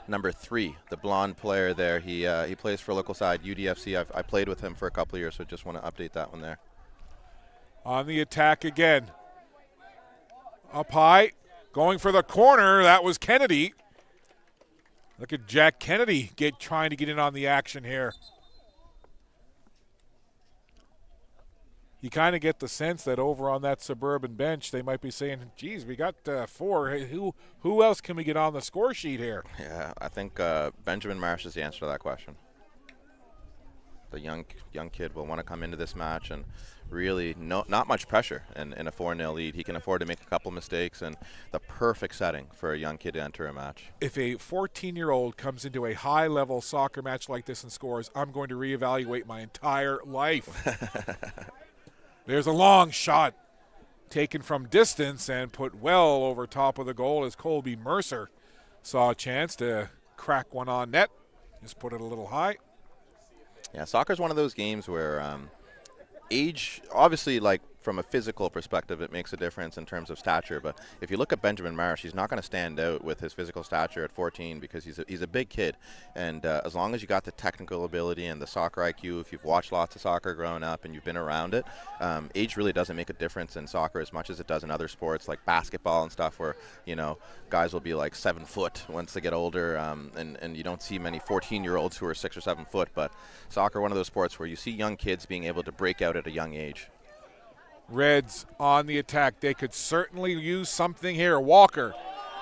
number 3, the blonde player there. He plays for a local side, UDFC. I played with him for a couple of years, so just want to update that one there. On the attack again. Up high, going for the corner. That was Kennedy. Look at Jack Kennedy trying to get in on the action here. You kind of get the sense that over on that Suburban bench, they might be saying, geez, we got 4. Hey, who else can we get on the score sheet here? Yeah, I think Benjamin Marsh is the answer to that question. The young kid will want to come into this match, and really not much pressure in a 4-0 lead. He can afford to make a couple mistakes, and the perfect setting for a young kid to enter a match. If a 14-year-old comes into a high-level soccer match like this and scores, I'm going to reevaluate my entire life. There's a long shot taken from distance and put well over top of the goal as Colby Mercer saw a chance to crack one on net. Just put it a little high. Yeah, soccer's one of those games where age, obviously, like from a physical perspective, it makes a difference in terms of stature. But if you look at Benjamin Marsh, he's not going to stand out with his physical stature at 14 because he's a big kid. And as long as you got the technical ability and the soccer IQ, if you've watched lots of soccer growing up and you've been around it, age really doesn't make a difference in soccer as much as it does in other sports like basketball and stuff where, guys will be like 7 foot once they get older, and you don't see many 14-year-olds who are 6 or 7 foot. But soccer, one of those sports where you see young kids being able to break out at a young age. Reds on the attack. They could certainly use something here. Walker,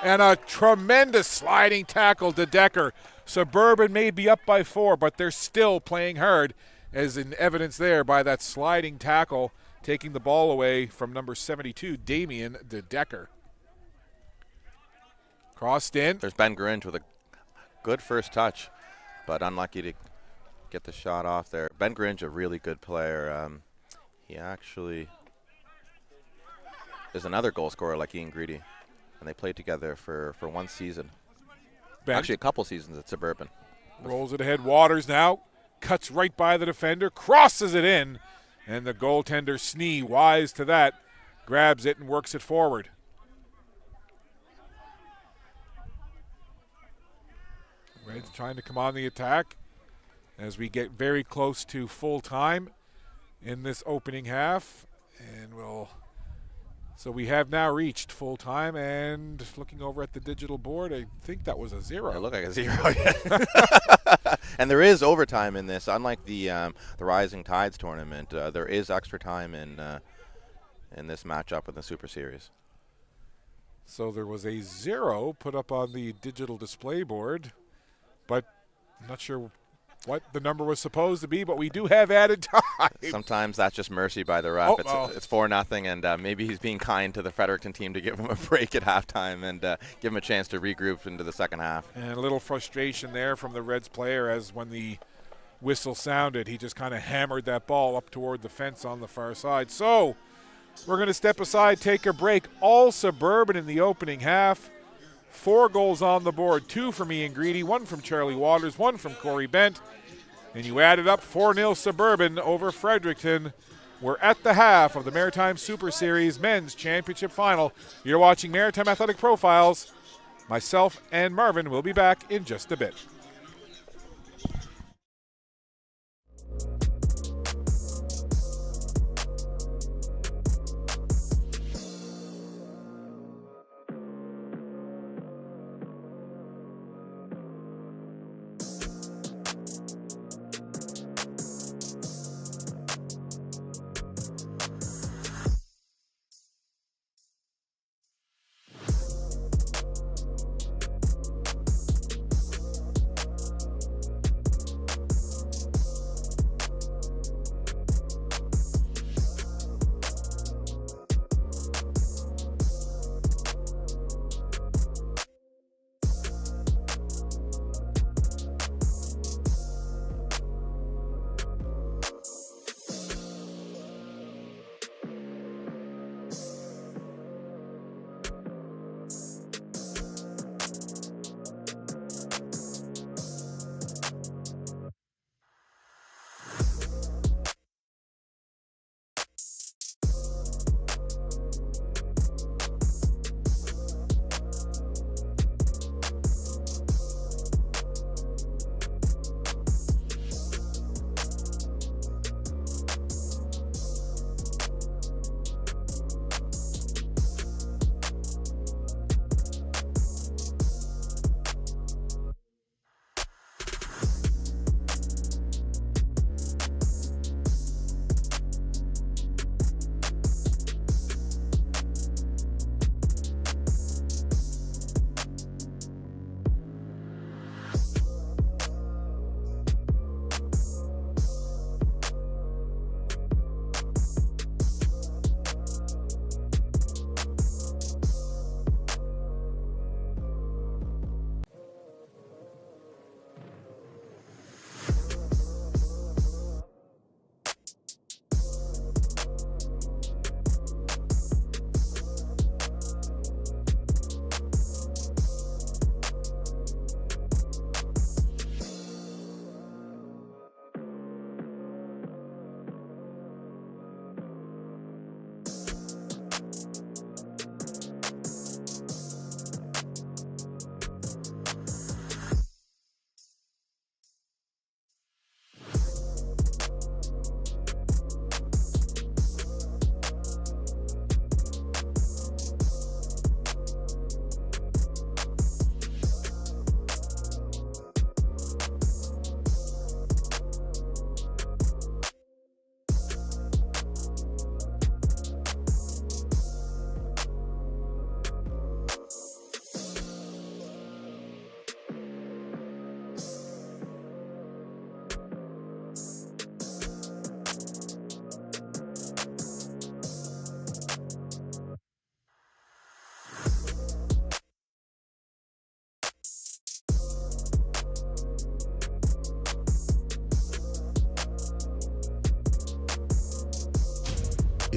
and a tremendous sliding tackle to Decker. Suburban may be up by 4, but they're still playing hard, as in evidence there by that sliding tackle, taking the ball away from number 72, Damien de Decker. Crossed in. There's Ben Garinge with a good first touch, but unlucky to get the shot off there. Ben Garinge, a really good player. He actually is another goal scorer like Ian Greedy, and they played together for one season. Actually, a couple seasons at Suburban. Rolls it ahead. Waters now cuts right by the defender, crosses it in, and the goaltender Snee, wise to that, grabs it and works it forward. Reds trying to come on the attack as we get very close to full time in this opening half, and so we have now reached full time, and looking over at the digital board, I think that was a 0. It looked like a 0. And there is overtime in this. Unlike the Rising Tides tournament, there is extra time in this matchup in the Super Series. So there was a 0 put up on the digital display board, but I'm not sure what the number was supposed to be, but we do have added time. Sometimes that's just mercy by the ref. Oh, it's 4-0, and maybe he's being kind to the Fredericton team to give him a break at halftime and give him a chance to regroup into the second half. And a little frustration there from the Reds player, as when the whistle sounded, he just kind of hammered that ball up toward the fence on the far side. So we're going to step aside, take a break. All Suburban in the opening half. 4 goals on the board, 2 from Ian Greedy, 1 from Charlie Waters, 1 from Corey Bent. And you add it up, 4-0 Suburban over Fredericton. We're at the half of the Maritime Super Series Men's Championship Final. You're watching Maritime Athletic Profiles. Myself and Marvin will be back in just a bit.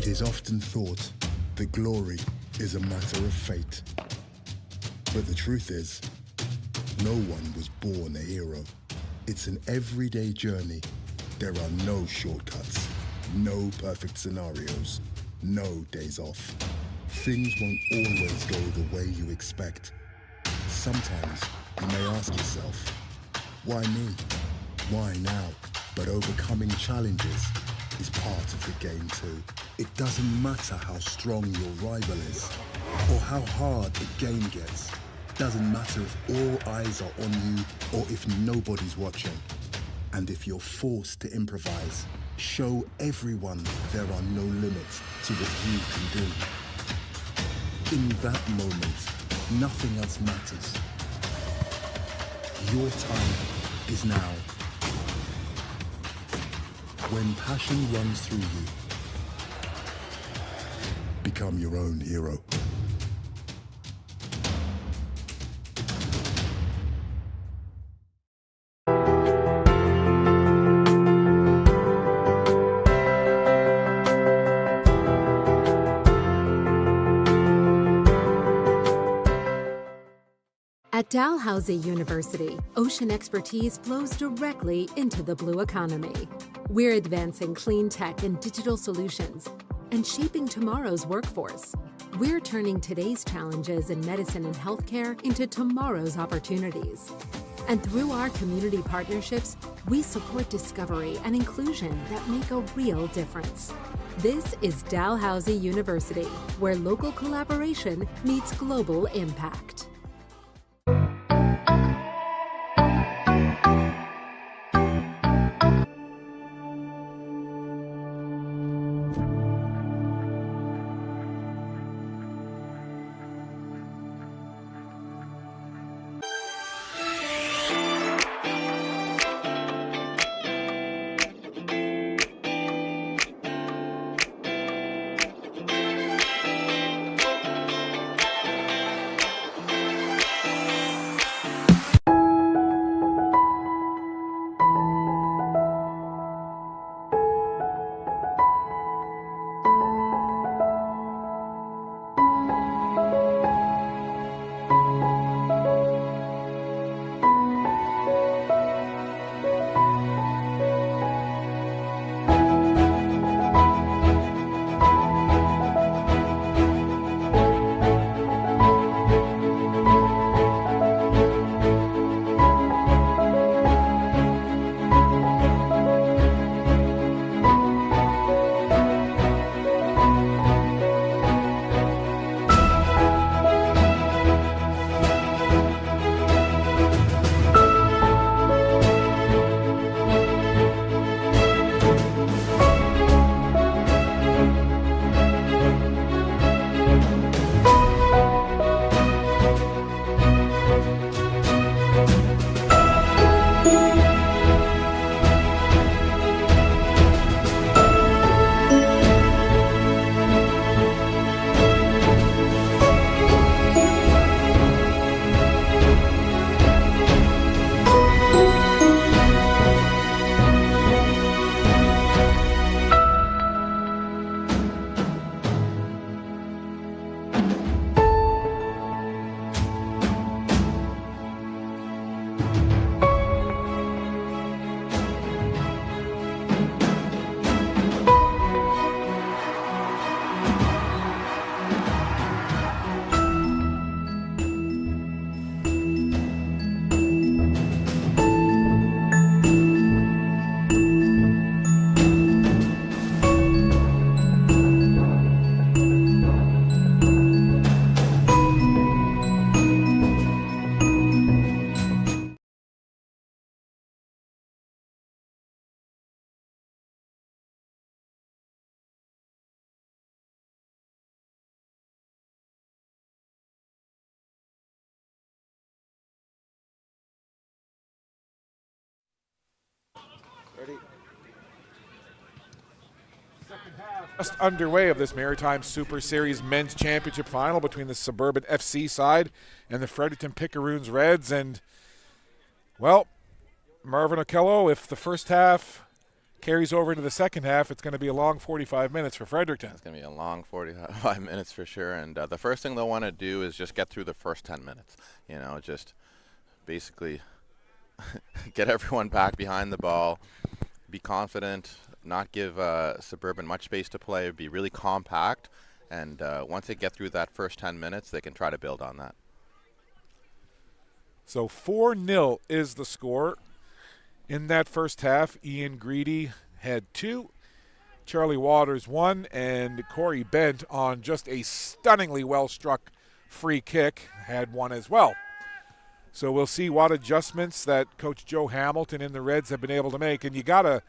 It is often thought that glory is a matter of fate. But the truth is, no one was born a hero. It's an everyday journey. There are no shortcuts, no perfect scenarios, no days off. Things won't always go the way you expect. Sometimes you may ask yourself, why me? Why now? But overcoming challenges is part of the game too. It doesn't matter how strong your rival is or how hard the game gets. Doesn't matter if all eyes are on you or if nobody's watching. And if you're forced to improvise, show everyone there are no limits to what you can do. In that moment, nothing else matters. Your time is now. When passion runs through you, become your own hero. At Dalhousie University, ocean expertise flows directly into the blue economy. We're advancing clean tech and digital solutions and shaping tomorrow's workforce. We're turning today's challenges in medicine and healthcare into tomorrow's opportunities. And through our community partnerships, we support discovery and inclusion that make a real difference. This is Dalhousie University, where local collaboration meets global impact. Just underway of this Maritime Super Series Men's Championship Final between the Suburban FC side and the Fredericton Picaroons Reds. And, well, Marvin Okello, if the first half carries over into the second half, it's going to be a long 45 minutes for Fredericton. It's going to be a long 45 minutes for sure. And the first thing they'll want to do is just get through the first 10 minutes. Just basically get everyone back behind the ball, be confident, not give Suburban much space to play, be really compact. And once they get through that first 10 minutes, they can try to build on that. So 4-0 is the score. In that first half, Ian Greedy had 2, Charlie Waters 1, and Corey Bent on just a stunningly well-struck free kick had 1 as well. So we'll see what adjustments that Coach Joe Hamilton and the Reds have been able to make. And you gotta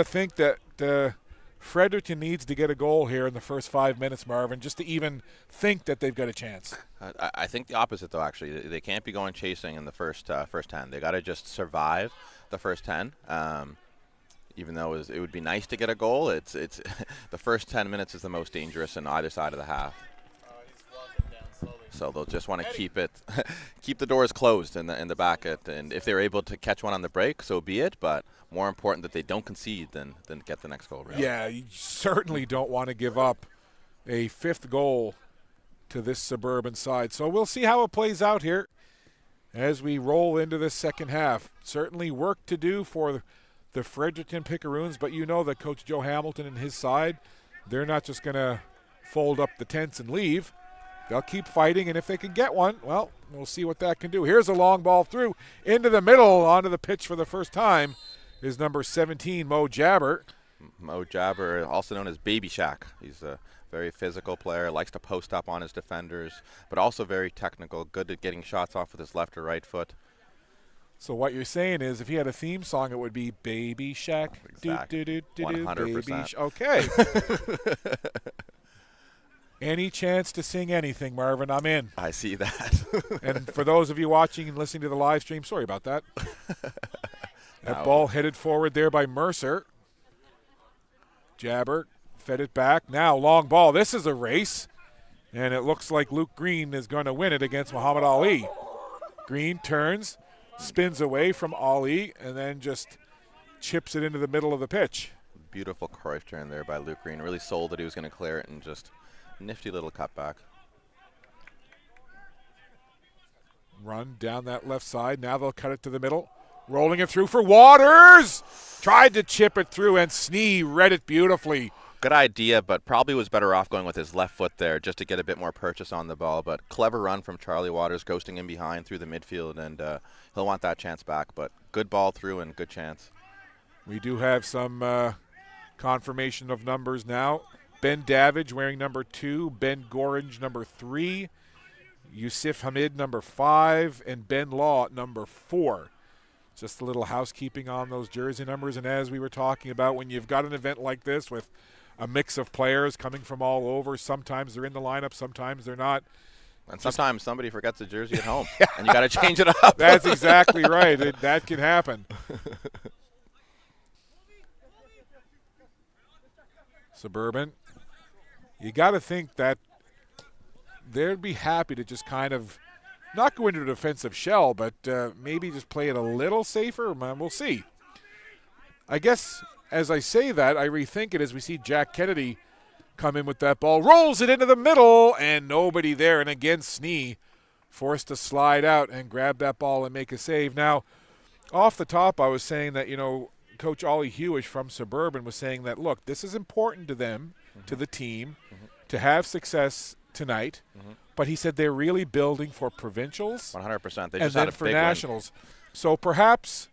think that Fredericton needs to get a goal here in the first 5 minutes, Marvin, just to even think that they've got a chance. I think the opposite, though, actually. They can't be going chasing in the first 10. They got to just survive the first 10. Even though it would be nice to get a goal, it's the first 10 minutes is the most dangerous on either side of the half. So they'll just want to keep the doors closed in the back. And if they're able to catch one on the break, so be it. But more important that they don't concede than get the next goal. Really. Yeah, you certainly don't want to give up a 5th goal to this Suburban side. So we'll see how it plays out here as we roll into the second half. Certainly work to do for the Fredericton Picaroons, but you know that Coach Joe Hamilton and his side, they're not just going to fold up the tents and leave. They'll keep fighting, and if they can get one, well, we'll see what that can do. Here's a long ball through into the middle, onto the pitch for the first time is number 17, Mo Jabber. Mo Jabber, also known as Baby Shack. He's a very physical player, likes to post up on his defenders, but also very technical, good at getting shots off with his left or right foot. So what you're saying is if he had a theme song, it would be Baby Shack. Exactly. 100%. Okay. Any chance to sing anything, Marvin, I'm in. I see that. And for those of you watching and listening to the live stream, sorry about that. That ball headed forward there by Mercer. Jabber fed it back. Now long ball. This is a race. And it looks like Luke Green is going to win it against Muhammad Ali. Green turns, spins away from Ali, and then just chips it into the middle of the pitch. Beautiful Cruyff turn there by Luke Green. Really sold that he was going to clear it, and just nifty little cutback. Run down that left side. Now they'll cut it to the middle. Rolling it through for Waters. Tried to chip it through, and Snee read it beautifully. Good idea, but probably was better off going with his left foot there just to get a bit more purchase on the ball. But clever run from Charlie Waters, ghosting in behind through the midfield, and he'll want that chance back. But good ball through and good chance. We do have some confirmation of numbers now. Ben Davidge wearing number 2, Ben Gorange number 3, Yusuf Hamid number 5, and Ben Law number 4. Just a little housekeeping on those jersey numbers. And as we were talking about, when you've got an event like this with a mix of players coming from all over, sometimes they're in the lineup, sometimes they're not. And sometimes somebody forgets a jersey at home, and you got to change it up. That's exactly right. That can happen. Suburban, you got to think that they'd be happy to just kind of not go into a defensive shell, but maybe just play it a little safer. We'll see. I guess as I say that, I rethink it as we see Jack Kennedy come in with that ball. Rolls it into the middle, and nobody there. And again, Snee forced to slide out and grab that ball and make a save. Now, off the top, I was saying that, Coach Ollie Hewish from Suburban was saying that, look, this is important to them, to the team, to have success tonight. But he said they're really building for provincials 100%. They and just then had a for big nationals. So perhaps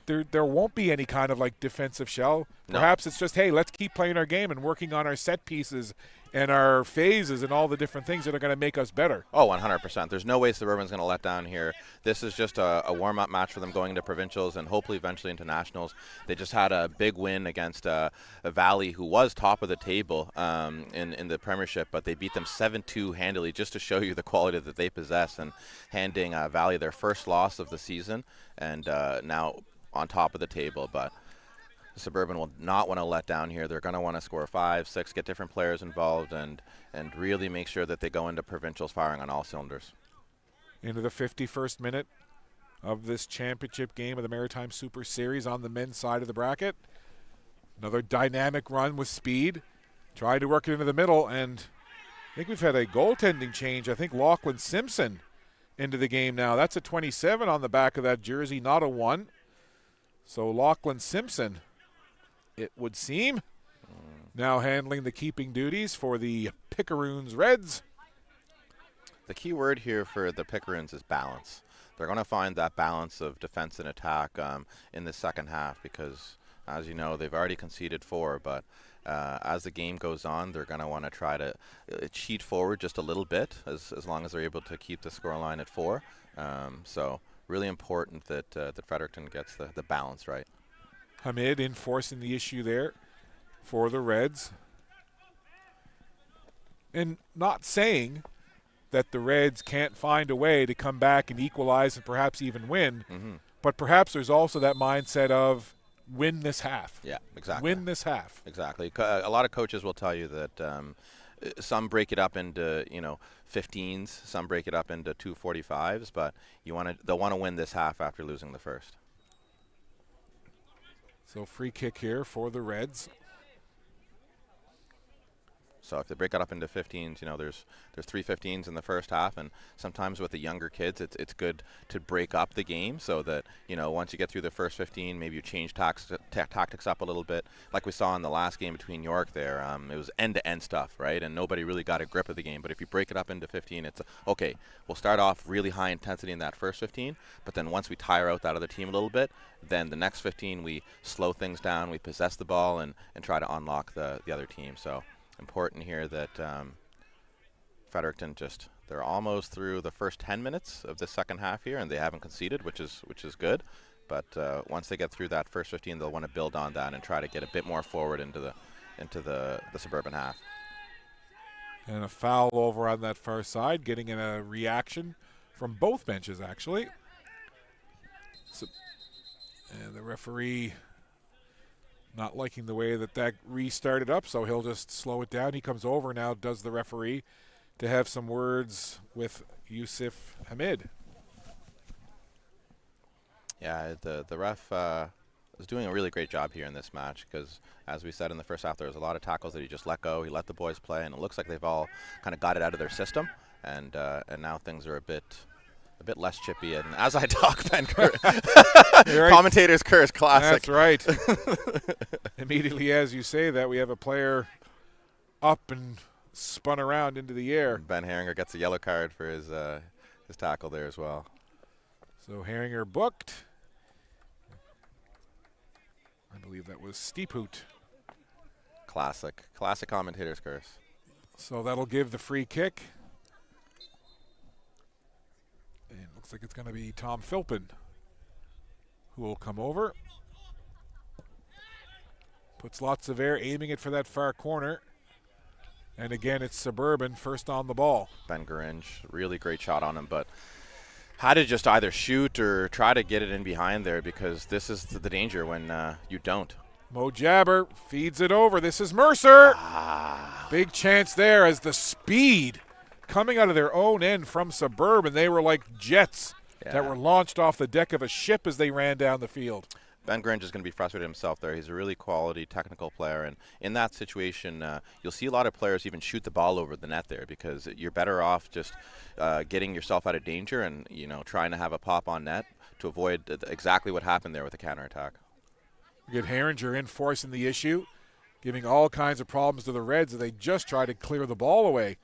there won't be any kind of like defensive shell. Perhaps it's just, hey, let's keep playing our game and working on our set pieces and our phases and all the different things that are going to make us better. Oh, 100%. There's no way Suburban's going to let down here. This is just a warm-up match for them going into provincials and hopefully eventually into nationals. They just had a big win against a Valley who was top of the table in the Premiership, but they beat them 7-2 handily just to show you the quality that they possess, and handing Valley their first loss of the season and now on top of the table. But Suburban will not want to let down here. They're going to want to score 5, 6, get different players involved, and really make sure that they go into provincials firing on all cylinders. Into the 51st minute of this championship game of the Maritime Super Series on the men's side of the bracket. Another dynamic run with speed. Tried to work it into the middle, and I think we've had a goaltending change. I think Lachlan Simpson into the game now. That's a 27 on the back of that jersey, not a 1. So Lachlan Simpson, it would seem, now handling the keeping duties for the Picaroons Reds. The key word here for the Picaroons is balance. They're going to find that balance of defense and attack in the second half because, as you know, they've already conceded 4, but as the game goes on, they're going to want to try to cheat forward just a little bit as long as they're able to keep the scoreline at 4. So really important that Fredericton gets the balance right. Hamid enforcing the issue there for the Reds. And not saying that the Reds can't find a way to come back and equalize and perhaps even win, but perhaps there's also that mindset of win this half. Yeah, exactly. Win this half. Exactly. A lot of coaches will tell you that some break it up into 15s, some break it up into 245s, but they'll want to win this half after losing the first. So free kick here for the Reds. So if they break it up into 15s, there's 3 15s in the first half, and sometimes with the younger kids, it's good to break up the game so that once you get through the first 15, maybe you change tactics up a little bit, like we saw in the last game between York. There, it was end-to-end stuff, right, and nobody really got a grip of the game. But if you break it up into 15, it's okay. We'll start off really high intensity in that first 15, but then once we tire out that other team a little bit, then the next 15 we slow things down, we possess the ball, and try to unlock the other team. So important here that Fredericton they're almost through the first 10 minutes of the second half here, and they haven't conceded, which is good. But once they get through that first 15, they'll want to build on that and try to get a bit more forward into the Suburban half. And a foul over on that far side, getting in a reaction from both benches actually. And the referee not liking the way that restarted up, so he'll just slow it down. He comes over now, does the referee, to have some words with Yusuf Hamid. Yeah, the ref was doing a really great job here in this match because, as we said in the first half, there was a lot of tackles that he just let go. He let the boys play, and it looks like they've all kind of got it out of their system, and now things are a bit less chippy. And as I talk, Ben Right. Commentators curse, classic. That's right. Immediately as you say that, we have a player up and spun around into the air. Ben Herringer gets a yellow card for his tackle there as well. So Herringer booked. I believe that was Steephoot. Classic commentators curse. So that'll give the free kick. And it looks like it's going to be Tom Philpin who will come over. Puts lots of air, aiming it for that far corner. And again, it's Suburban first on the ball. Ben Geringe, really great shot on him, but had to just either shoot or try to get it in behind there because this is the danger when you don't. Mo Jabber feeds it over. This is Mercer. Big chance there as the speed coming out of their own end from Suburban. They were like jets that were launched off the deck of a ship as they ran down the field. Ben Gringe is going to be frustrated himself there. He's a really quality technical player, and in that situation, you'll see a lot of players even shoot the ball over the net there because you're better off just getting yourself out of danger and trying to have a pop on net to avoid exactly what happened there with the counterattack. We get Herringer enforcing the issue, giving all kinds of problems to the Reds as they just try to clear the ball away.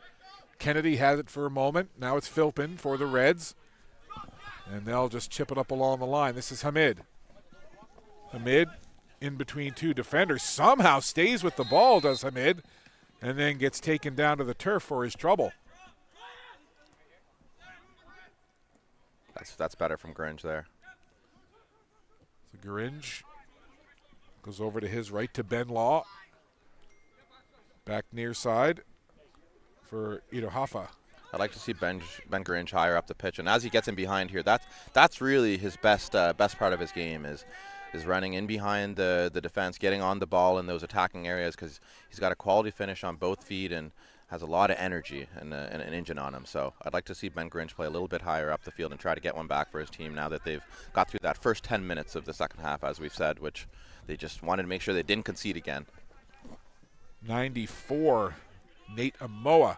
Kennedy has it for a moment. Now it's Philpin for the Reds, and they'll just chip it up along the line. This is Hamid. Hamid in between two defenders. Somehow stays with the ball, does Hamid, and then gets taken down to the turf for his trouble. That's better from Gringe there. So Gringe goes over to his right to Ben Law. Back near side for Ido Hoffa. I'd like to see Ben Gringe higher up the pitch, and as he gets in behind here, that's really his best part of his game is running in behind the defense, getting on the ball in those attacking areas because he's got a quality finish on both feet, and has a lot of energy and an engine on him. So I'd like to see Ben Grinch play a little bit higher up the field and try to get one back for his team now that they've got through that first 10 minutes of the second half, as we've said, which they just wanted to make sure they didn't concede again. 94, Nate Amoa.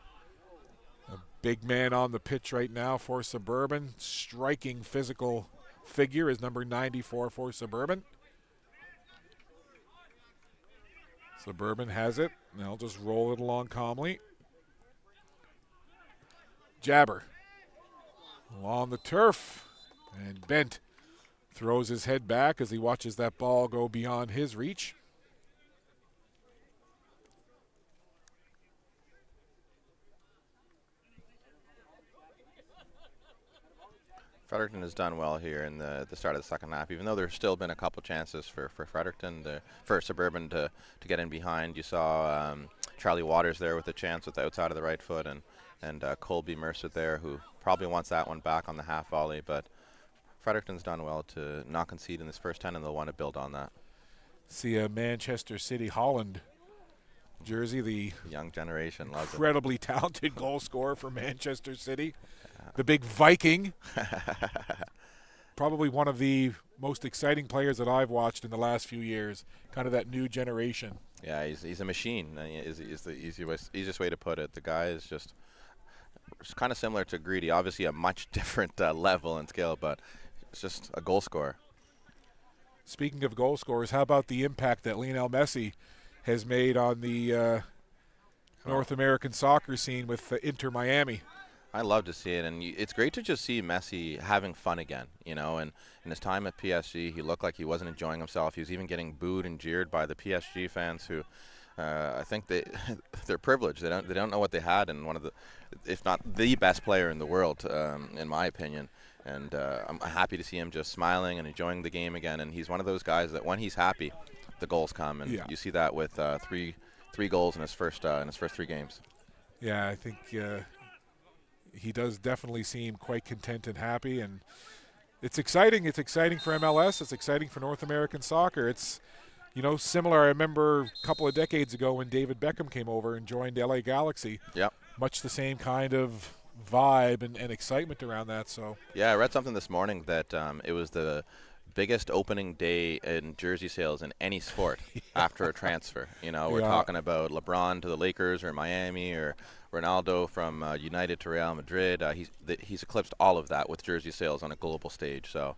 A big man on the pitch right now for Suburban. Striking physical figure is number 94 for Suburban. Suburban has it. They'll just roll it along calmly. Jabber along the turf, and Bent throws his head back as he watches that ball go beyond his reach. Fredericton has done well here in the start of the second half, even though there's still been a couple chances for Fredericton, for Suburban to get in behind. You saw Charlie Waters there with a chance with the outside of the right foot, and Colby Mercer there, who probably wants that one back on the half volley. But Fredericton's done well to not concede in this first 10, and they'll want to build on that. See a Manchester City Holland jersey, the Young generation loves it. incredibly talented goal scorer for Manchester City. The big Viking. Probably one of the most exciting players that I've watched in the last few years. Kind of that new generation. Yeah, he's a machine. Is the easiest way to put it. The guy is just kind of similar to Greedy. Obviously a much different level and scale, but it's just a goal scorer. Speaking of goal scorers, how about the impact that Lionel Messi has made on the North American soccer scene with Inter Miami? I love to see it, and it's great to just see Messi having fun again, and in his time at PSG, he looked like he wasn't enjoying himself. He was even getting booed and jeered by the PSG fans who I think they're privileged. They don't know what they had in one of the, if not the best player in the world, in my opinion. And I'm happy to see him just smiling and enjoying the game again, and he's one of those guys that when he's happy, the goals come, and you see that with three goals in his first 3 games. Yeah, I think he does definitely seem quite content and happy, and it's exciting. It's exciting for MLS. It's exciting for North American soccer. It's, similar. I remember a couple of decades ago when David Beckham came over and joined LA Galaxy. Yep. Much the same kind of vibe and excitement around that. So. Yeah, I read something this morning that it was the biggest opening day in jersey sales in any sport after a transfer. We're talking about LeBron to the Lakers or Miami or Ronaldo from United to Real Madrid. He's eclipsed all of that with jersey sales on a global stage. So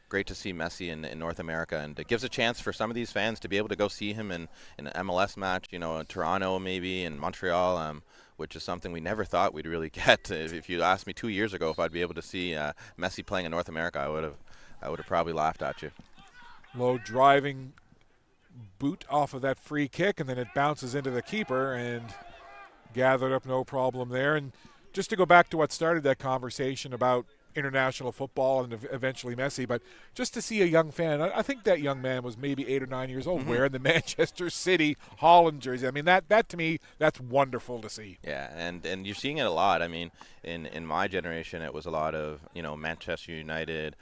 great to see Messi in North America, and it gives a chance for some of these fans to be able to go see him in an MLS match, in Toronto maybe, in Montreal, which is something we never thought we'd really get. If you asked me 2 years ago if I'd be able to see Messi playing in North America, I would have probably laughed at you. Low driving boot off of that free kick, and then it bounces into the keeper and gathered up no problem there. And just to go back to what started that conversation about international football and eventually Messi, but just to see a young fan, I think that young man was maybe 8 or 9 years old, wearing the Manchester City Holland jersey. I mean, that to me, that's wonderful to see. Yeah, and you're seeing it a lot. I mean, in my generation, it was a lot of, Manchester United,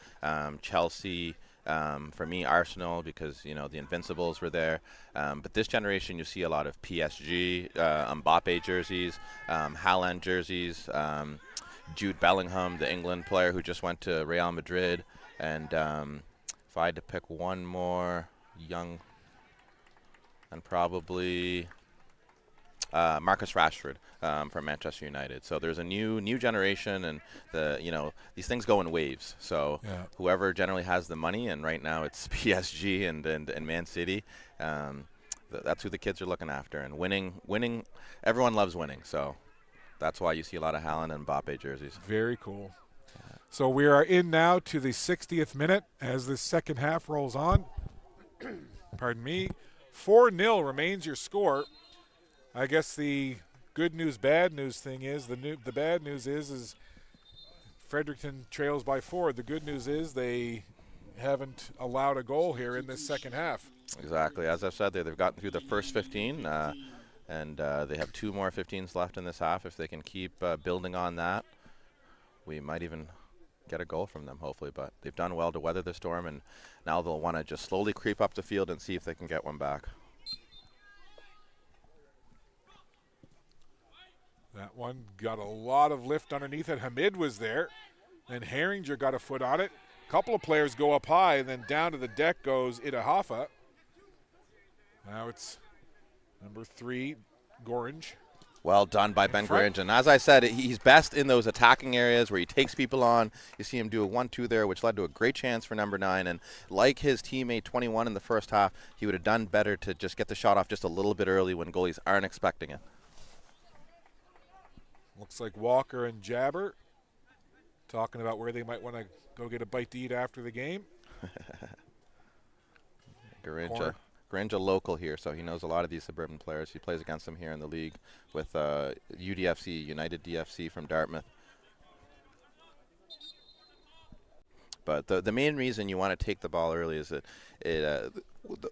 Chelsea, for me, Arsenal, because, the Invincibles were there. But this generation, you see a lot of PSG, Mbappe jerseys, Haaland jerseys, Jude Bellingham, the England player who just went to Real Madrid. And if I had to pick one more young, and probably Marcus Rashford from Manchester United. So there's a new generation, and these things go in waves. So whoever generally has the money, and right now it's PSG and Man City, that's who the kids are looking after. And winning, everyone loves winning. So that's why you see a lot of Haaland and Mbappe jerseys. Very cool. So we are in now to the 60th minute as the second half rolls on. Pardon me. 4-0 remains your score. I guess the good news, bad news thing is, the bad news is Fredericton trails by 4. The good news is they haven't allowed a goal here in this second half. Exactly. As I've said, they've gotten through the first 15, and they have 2 more 15s left in this half. If they can keep building on that, we might even get a goal from them, hopefully. But they've done well to weather the storm, and now they'll want to just slowly creep up the field and see if they can get one back. That one got a lot of lift underneath it. Hamid was there. Then Herringer got a foot on it. A couple of players go up high, and then down to the deck goes Itahafa. Now it's number 3, Gorange. Well done by Ben Gorange. And as I said, he's best in those attacking areas where he takes people on. You see him do a 1-2 there, which led to a great chance for number 9. And like his teammate 21 in the first half, he would have done better to just get the shot off just a little bit early when goalies aren't expecting it. Looks like Walker and Jabber talking about where they might want to go get a bite to eat after the game. Gorange a local here, so he knows a lot of these Suburban players. He plays against them here in the league with UDFC, United DFC from Dartmouth. But the main reason you want to take the ball early is that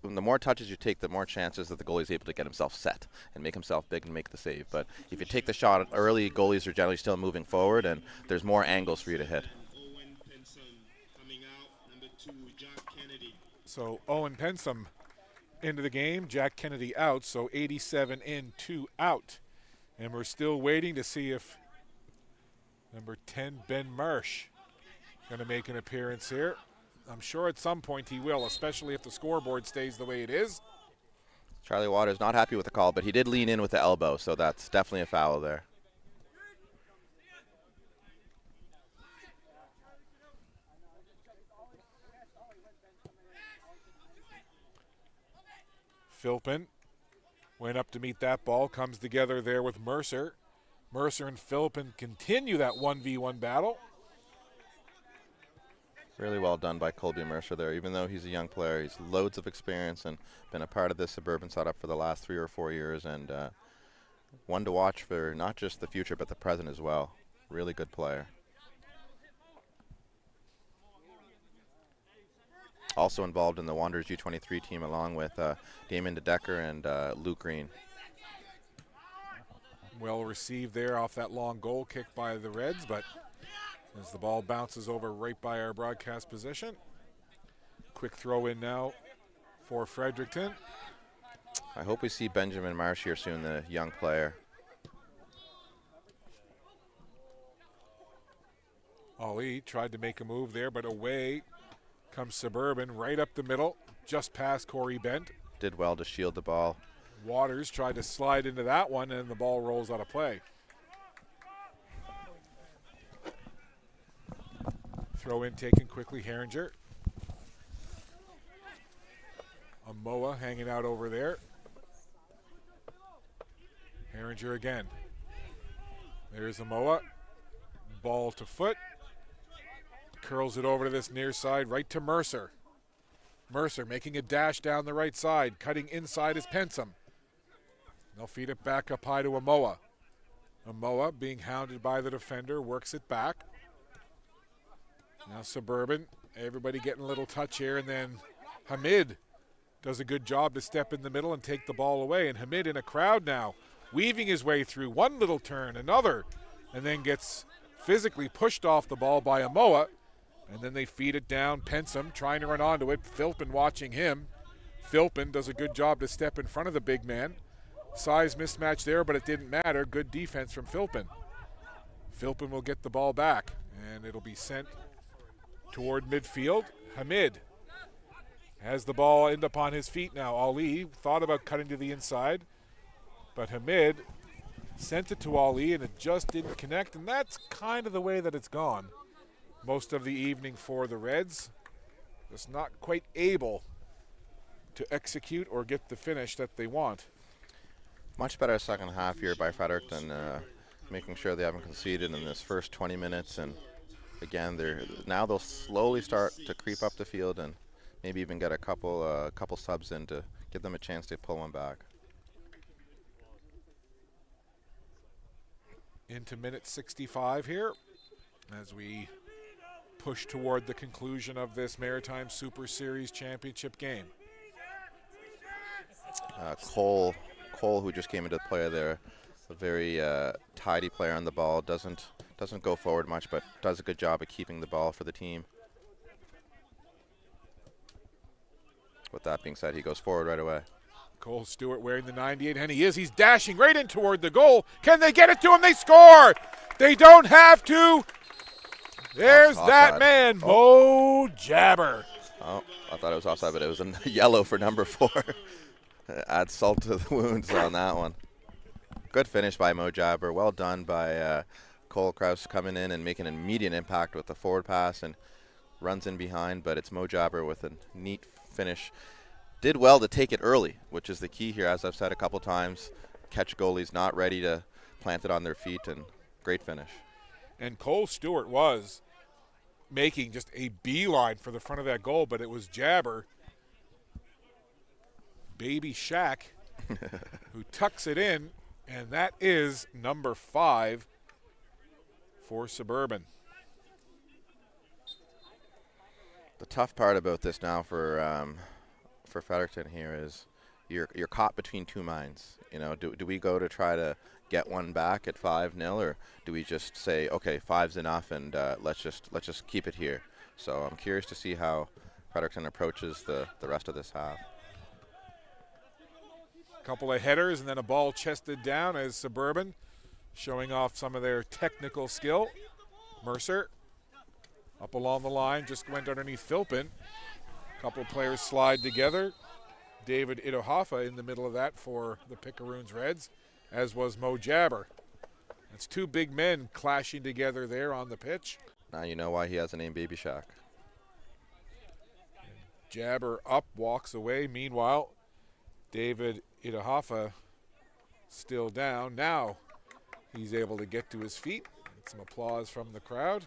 the more touches you take, the more chances that the goalie is able to get himself set and make himself big and make the save. But if you take the shot early, goalies are generally still moving forward, and there's more angles for you to hit. So Owen Pensum into the game, Jack Kennedy out, so 87 in, 2 out. And we're still waiting to see if number 10, Ben Marsh, going to make an appearance here. I'm sure at some point he will, especially if the scoreboard stays the way it is. Charlie Waters not happy with the call, but he did lean in with the elbow, so that's definitely a foul there. Philpin went up to meet that ball, comes together there with Mercer. Mercer and Philpin continue that 1v1 battle. Really well done by Colby Mercer there. Even though he's a young player, he's loads of experience and been a part of this Suburban setup for the last 3 or 4 years, and one to watch for not just the future but the present as well. Really good player. Also involved in the Wanderers U23 team along with Damon DeDecker and Luke Green. Well received there off that long goal kick by the Reds, but as the ball bounces over right by our broadcast position. Quick throw in now for Fredericton. I hope we see Benjamin Marsh here soon, the young player. Ali tried to make a move there, but away comes Suburban right up the middle, just past Corey Bent. Did well to shield the ball. Waters tried to slide into that one, and the ball rolls out of play. Throw in taken quickly, Herringer. Amoa hanging out over there. Herringer again. There's Amoa. Ball to foot. Curls it over to this near side, right to Mercer. Mercer making a dash down the right side. Cutting inside is Pensum. They'll feed it back up high to Amoa. Amoa, being hounded by the defender, works it back. Now Suburban, everybody getting a little touch here, and then Hamid does a good job to step in the middle and take the ball away. And Hamid in a crowd now, weaving his way through one little turn, another, and then gets physically pushed off the ball by Amoa. And then they feed it down. Pensum trying to run onto it. Philpin watching him. Philpin does a good job to step in front of the big man. Size mismatch there, but it didn't matter. Good defense from Philpin. Philpin will get the ball back, and it'll be sent toward midfield. Hamid has the ball end up on his feet now. Ali thought about cutting to the inside, but Hamid sent it to Ali, and it just didn't connect, and that's kind of the way that it's gone most of the evening for the Reds. Just not quite able to execute or get the finish that they want. Much better second half here by Fredericton, making sure they haven't conceded in this first 20 minutes. And again, they'll slowly start to creep up the field and maybe even get a couple subs in to give them a chance to pull one back. Into minute 65 here as we push toward the conclusion of this Maritime Super Series championship game. Cole, who just came into play there, a very tidy player on the ball, doesn't go forward much, but does a good job of keeping the ball for the team. With that being said, he goes forward right away. Cole Stewart wearing the 98, and he is. He's dashing right in toward the goal. Can they get it to him? They score! They don't have to. There's that man, Mo Jabber. Oh, I thought it was offside, but it was a yellow for number 4. Add salt to the wounds on that one. Good finish by Mo Jabber. Well done by Cole Krause coming in and making an immediate impact with the forward pass and runs in behind, but it's Mo Jabber with a neat finish. Did well to take it early, which is the key here, as I've said a couple times. Catch goalies not ready to plant it on their feet, and great finish. And Cole Stewart was making just a beeline for the front of that goal, but it was Jabber, Baby Shaq, who tucks it in, and that is number 5 for Suburban. The tough part about this now for Fredericton here is you're caught between two minds. You know, do we go to try to get one back at 5-0, or do we just say, okay, 5's enough, and let's just keep it here? So I'm curious to see how Fredericton approaches the rest of this half. A couple of headers and then a ball chested down as Suburban showing off some of their technical skill. Mercer up along the line, just went underneath Philpin. A couple of players slide together. David Itohafa in the middle of that for the Picaroons Reds, as was Mo Jabber. It's two big men clashing together there on the pitch. Now you know why he has the name Baby Shaq. Jabber up, walks away. Meanwhile, David Itohafa still down. Now he's able to get to his feet. Get some applause from the crowd.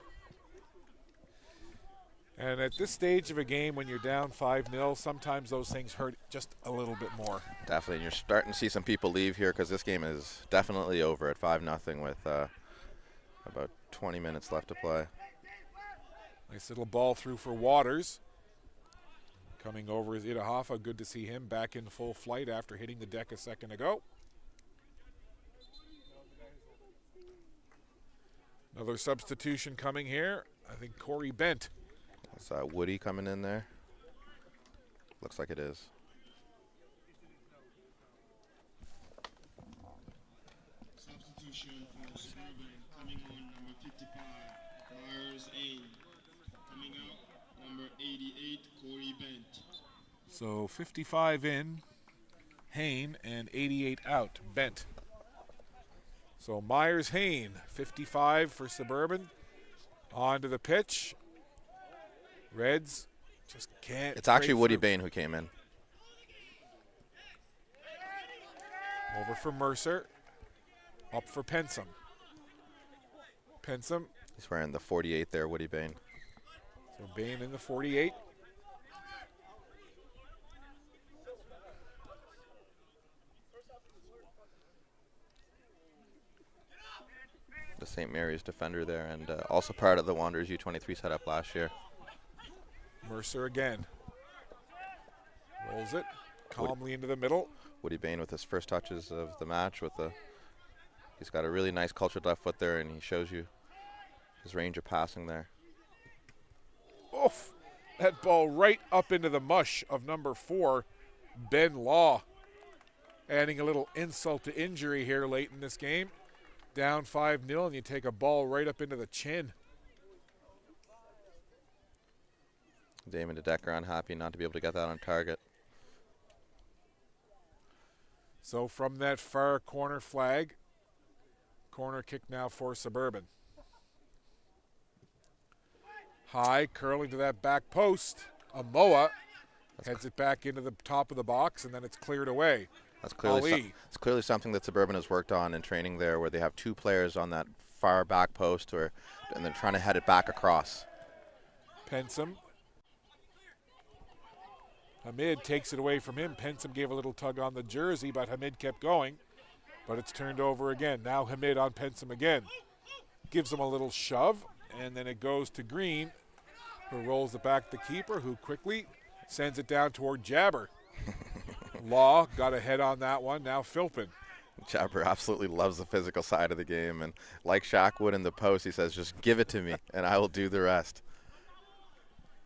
And at this stage of a game, when you're down 5-0, sometimes those things hurt just a little bit more. Definitely, and you're starting to see some people leave here because this game is definitely over at 5-0 with about 20 minutes left to play. Nice little ball through for Waters. Coming over is Itohafa. Good to see him back in full flight after hitting the deck a second ago. Another substitution coming here. I think Corey Bent. Is Woody coming in there? Looks like it is. Substitution for Suburban, coming on number 55, Myers Ain. Coming out, number 88, Corey Bent. So 55 in, Hain, and 88 out, Bent. So Myers Hain, 55 for Suburban, onto the pitch. Reds just can't. It's actually Woody Bain who came in. Over for Mercer. Up for Pensum. Pensum. He's wearing the 48 there, Woody Bain. So Bain in the 48. The St. Mary's defender there, and also part of the Wanderers U23 setup last year. Mercer again. Rolls it calmly into the middle. Woody Bain with his first touches of the match he's got a really nice cultured left foot there, and he shows you his range of passing there. Oof. That ball right up into the mush of number 4, Ben Law. Adding a little insult to injury here late in this game. Down 5-0, and you take a ball right up into the chin. Damon DeDecker unhappy not to be able to get that on target. So from that far corner flag, corner kick now for Suburban. High, curling to that back post. Amoa heads it back into the top of the box, and then it's cleared away. That's clearly it's clearly something that Suburban has worked on in training there, where they have two players on that far back post, and they're trying to head it back across. Pensum. Hamid takes it away from him. Pensum gave a little tug on the jersey, but Hamid kept going. But it's turned over again. Now Hamid on Pensum again. Gives him a little shove, and then it goes to Green, who rolls it back to the keeper, who quickly sends it down toward Jabber. Law got a head on that one. Now Philpin. Jabber absolutely loves the physical side of the game, and like Shaq would in the post, he says, just give it to me, and I will do the rest.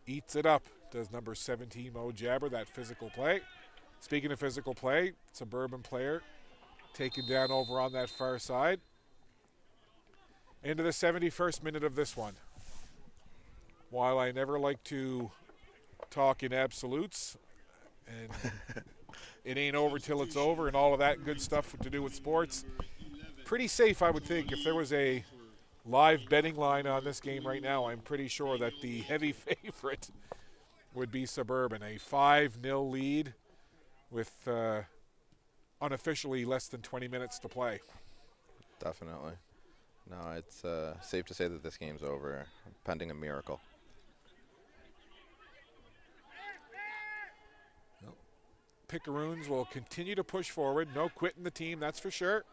Eats it up, does number 17 Mo Jabber, that physical play. Speaking of physical play, Suburban player taken down over on that far side. Into the 71st minute of this one. While I never like to talk in absolutes, and it ain't over till it's over and all of that good stuff to do with sports, pretty safe, I would think. If there was a live betting line on this game right now, I'm pretty sure that the heavy favorite would be Suburban. A 5-0 lead with unofficially less than 20 minutes to play. Definitely. No, it's safe to say that this game's over, pending a miracle. Picaroons will continue to push forward. No quitting the team, that's for sure.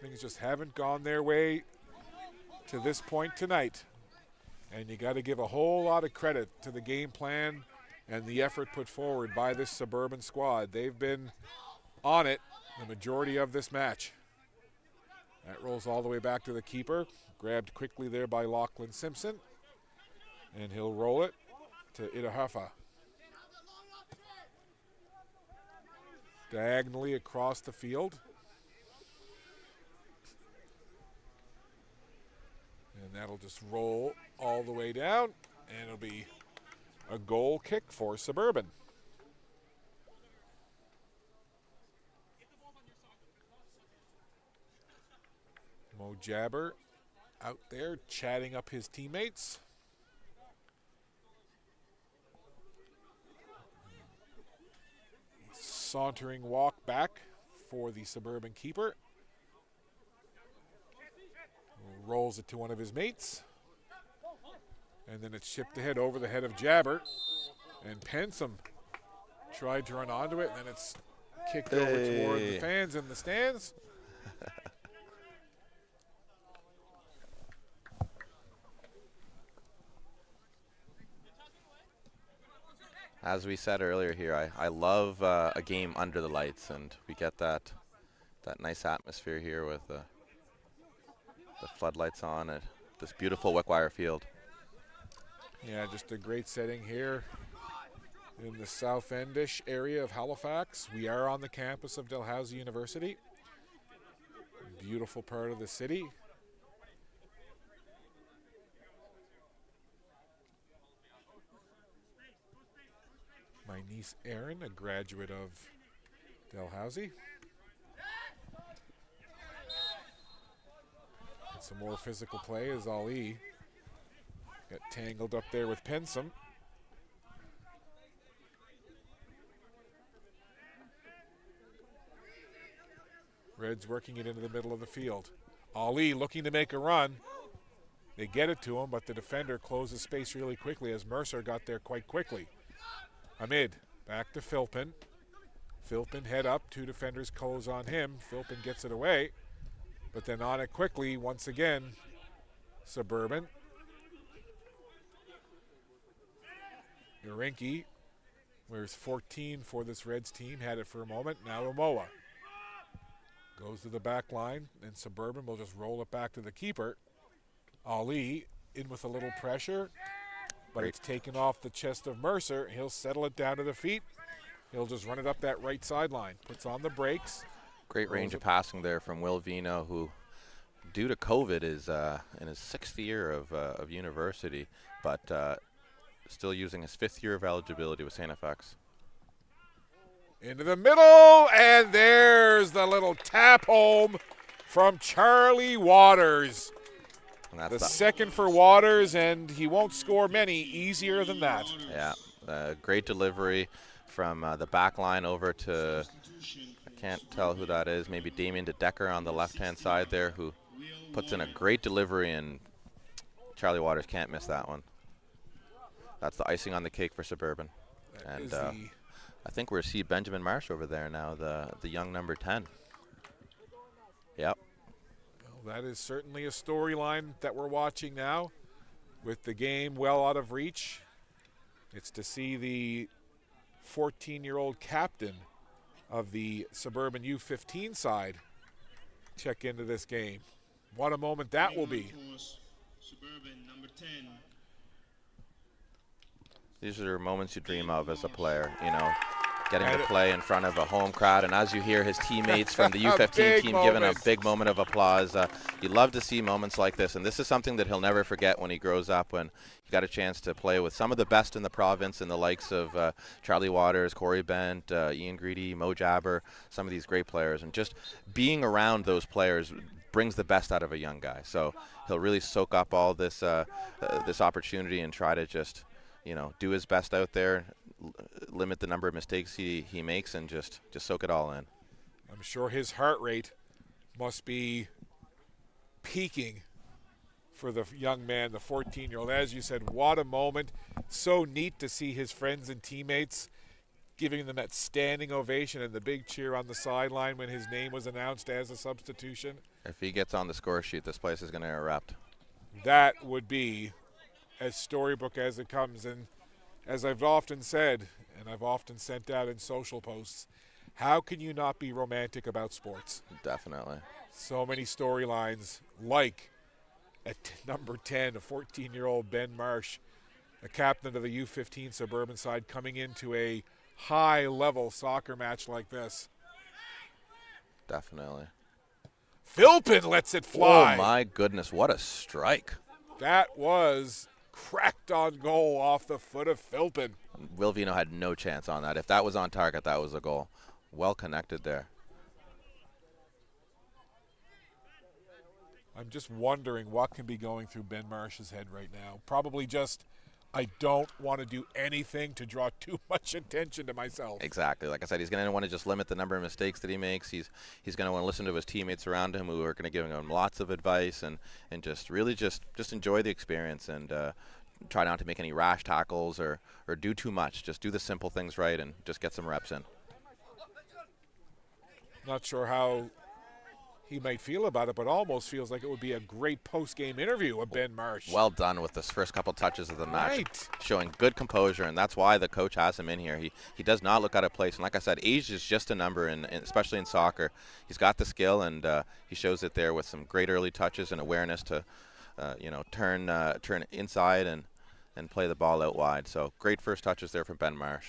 Things just haven't gone their way to this point tonight. And you got to give a whole lot of credit to the game plan and the effort put forward by this Suburban squad. They've been on it the majority of this match. That rolls all the way back to the keeper. Grabbed quickly there by Lachlan Simpson. And he'll roll it to Itahafa. Diagonally across the field. And that'll just roll all the way down. And it'll be a goal kick for Suburban. Mo Jabber out there chatting up his teammates. Sauntering walk back for the Suburban keeper. Rolls it to one of his mates. And then it's chipped ahead over the head of Jabber. And Pensum tried to run onto it, and then it's kicked over toward the fans in the stands. As we said earlier here, I love a game under the lights, and we get that nice atmosphere here with the floodlights on at this beautiful Wickwire field. Yeah, just a great setting here in the South Endish area of Halifax. We are on the campus of Dalhousie University. Beautiful part of the city. My niece Erin, a graduate of Dalhousie. And some more physical play as Ali got tangled up there with Pensum. Reds working it into the middle of the field. Ali looking to make a run. They get it to him, but the defender closes space really quickly as Mercer got there quite quickly. Hamid back to Philpin. Philpin head up, two defenders close on him. Philpin gets it away, but then on it quickly once again, Suburban. Urinki, wears 14 for this Reds team, had it for a moment. Now Omoa goes to the back line, and Suburban will just roll it back to the keeper. Ali in with a little pressure, but it's taken off the chest of Mercer. He'll settle it down to the feet. He'll just run it up that right sideline. Puts on the brakes. Great range of passing there from Will Vino, who, due to COVID, is in his 6th year of university, but still using his 5th year of eligibility with St. FX. Into the middle, and there's the little tap home from Charlie Waters. And that's the second for Waters, and he won't score many easier than that. Yeah, great delivery from the back line over to, I can't tell who that is, maybe Damien DeDecker on the left-hand side there, who puts in a great delivery, and Charlie Waters can't miss that one. That's the icing on the cake for Suburban. And I think we're see Benjamin Marsh over there now, the young number 10. Yep. Well, that is certainly a storyline that we're watching now with the game well out of reach. It's to see the 14-year-old captain of the Suburban U15 side check into this game. What a moment that will be. Suburban number 10. These are moments you dream of as a player, you know, getting to play in front of a home crowd. And as you hear his teammates from the U15 team giving a big moment of applause, you love to see moments like this. And this is something that he'll never forget when he grows up, when he got a chance to play with some of the best in the province, and the likes of Charlie Waters, Corey Bent, Ian Greedy, Mo Jabber, some of these great players. And just being around those players brings the best out of a young guy. So he'll really soak up all this this opportunity and try to just, you know, do his best out there, limit the number of mistakes he makes, and just soak it all in. I'm sure his heart rate must be peaking for the young man, the 14-year-old. As you said, what a moment. So neat to see his friends and teammates giving them that standing ovation and the big cheer on the sideline when his name was announced as a substitution. If he gets on the score sheet, this place is going to erupt. That would be as storybook as it comes. And as I've often said, and I've often sent out in social posts, how can you not be romantic about sports? Definitely. So many storylines, like at number 10, a 14-year-old Ben Marsh, a captain of the U15 Suburban side, coming into a high-level soccer match like this. Definitely. Philpin lets it fly. Oh, my goodness. What a strike. That was cracked on goal off the foot of Philpin. Will Vino had no chance on that. If that was on target, that was a goal. Well connected there. I'm just wondering what can be going through Ben Marsh's head right now. Probably just, I don't want to do anything to draw too much attention to myself. Exactly. Like I said, he's going to want to just limit the number of mistakes that he makes. He's going to want to listen to his teammates around him who are going to give him lots of advice, and just really just enjoy the experience, and try not to make any rash tackles or do too much. Just do the simple things right and just get some reps in. Not sure how he might feel about it, but almost feels like it would be a great post-game interview with Ben Marsh. Well done with this first couple touches of the match. Right. Showing good composure, and that's why the coach has him in here. He does not look out of place. And like I said, age is just a number, and especially in soccer. He's got the skill, and he shows it there with some great early touches and awareness to turn inside and play the ball out wide. So great first touches there from Ben Marsh.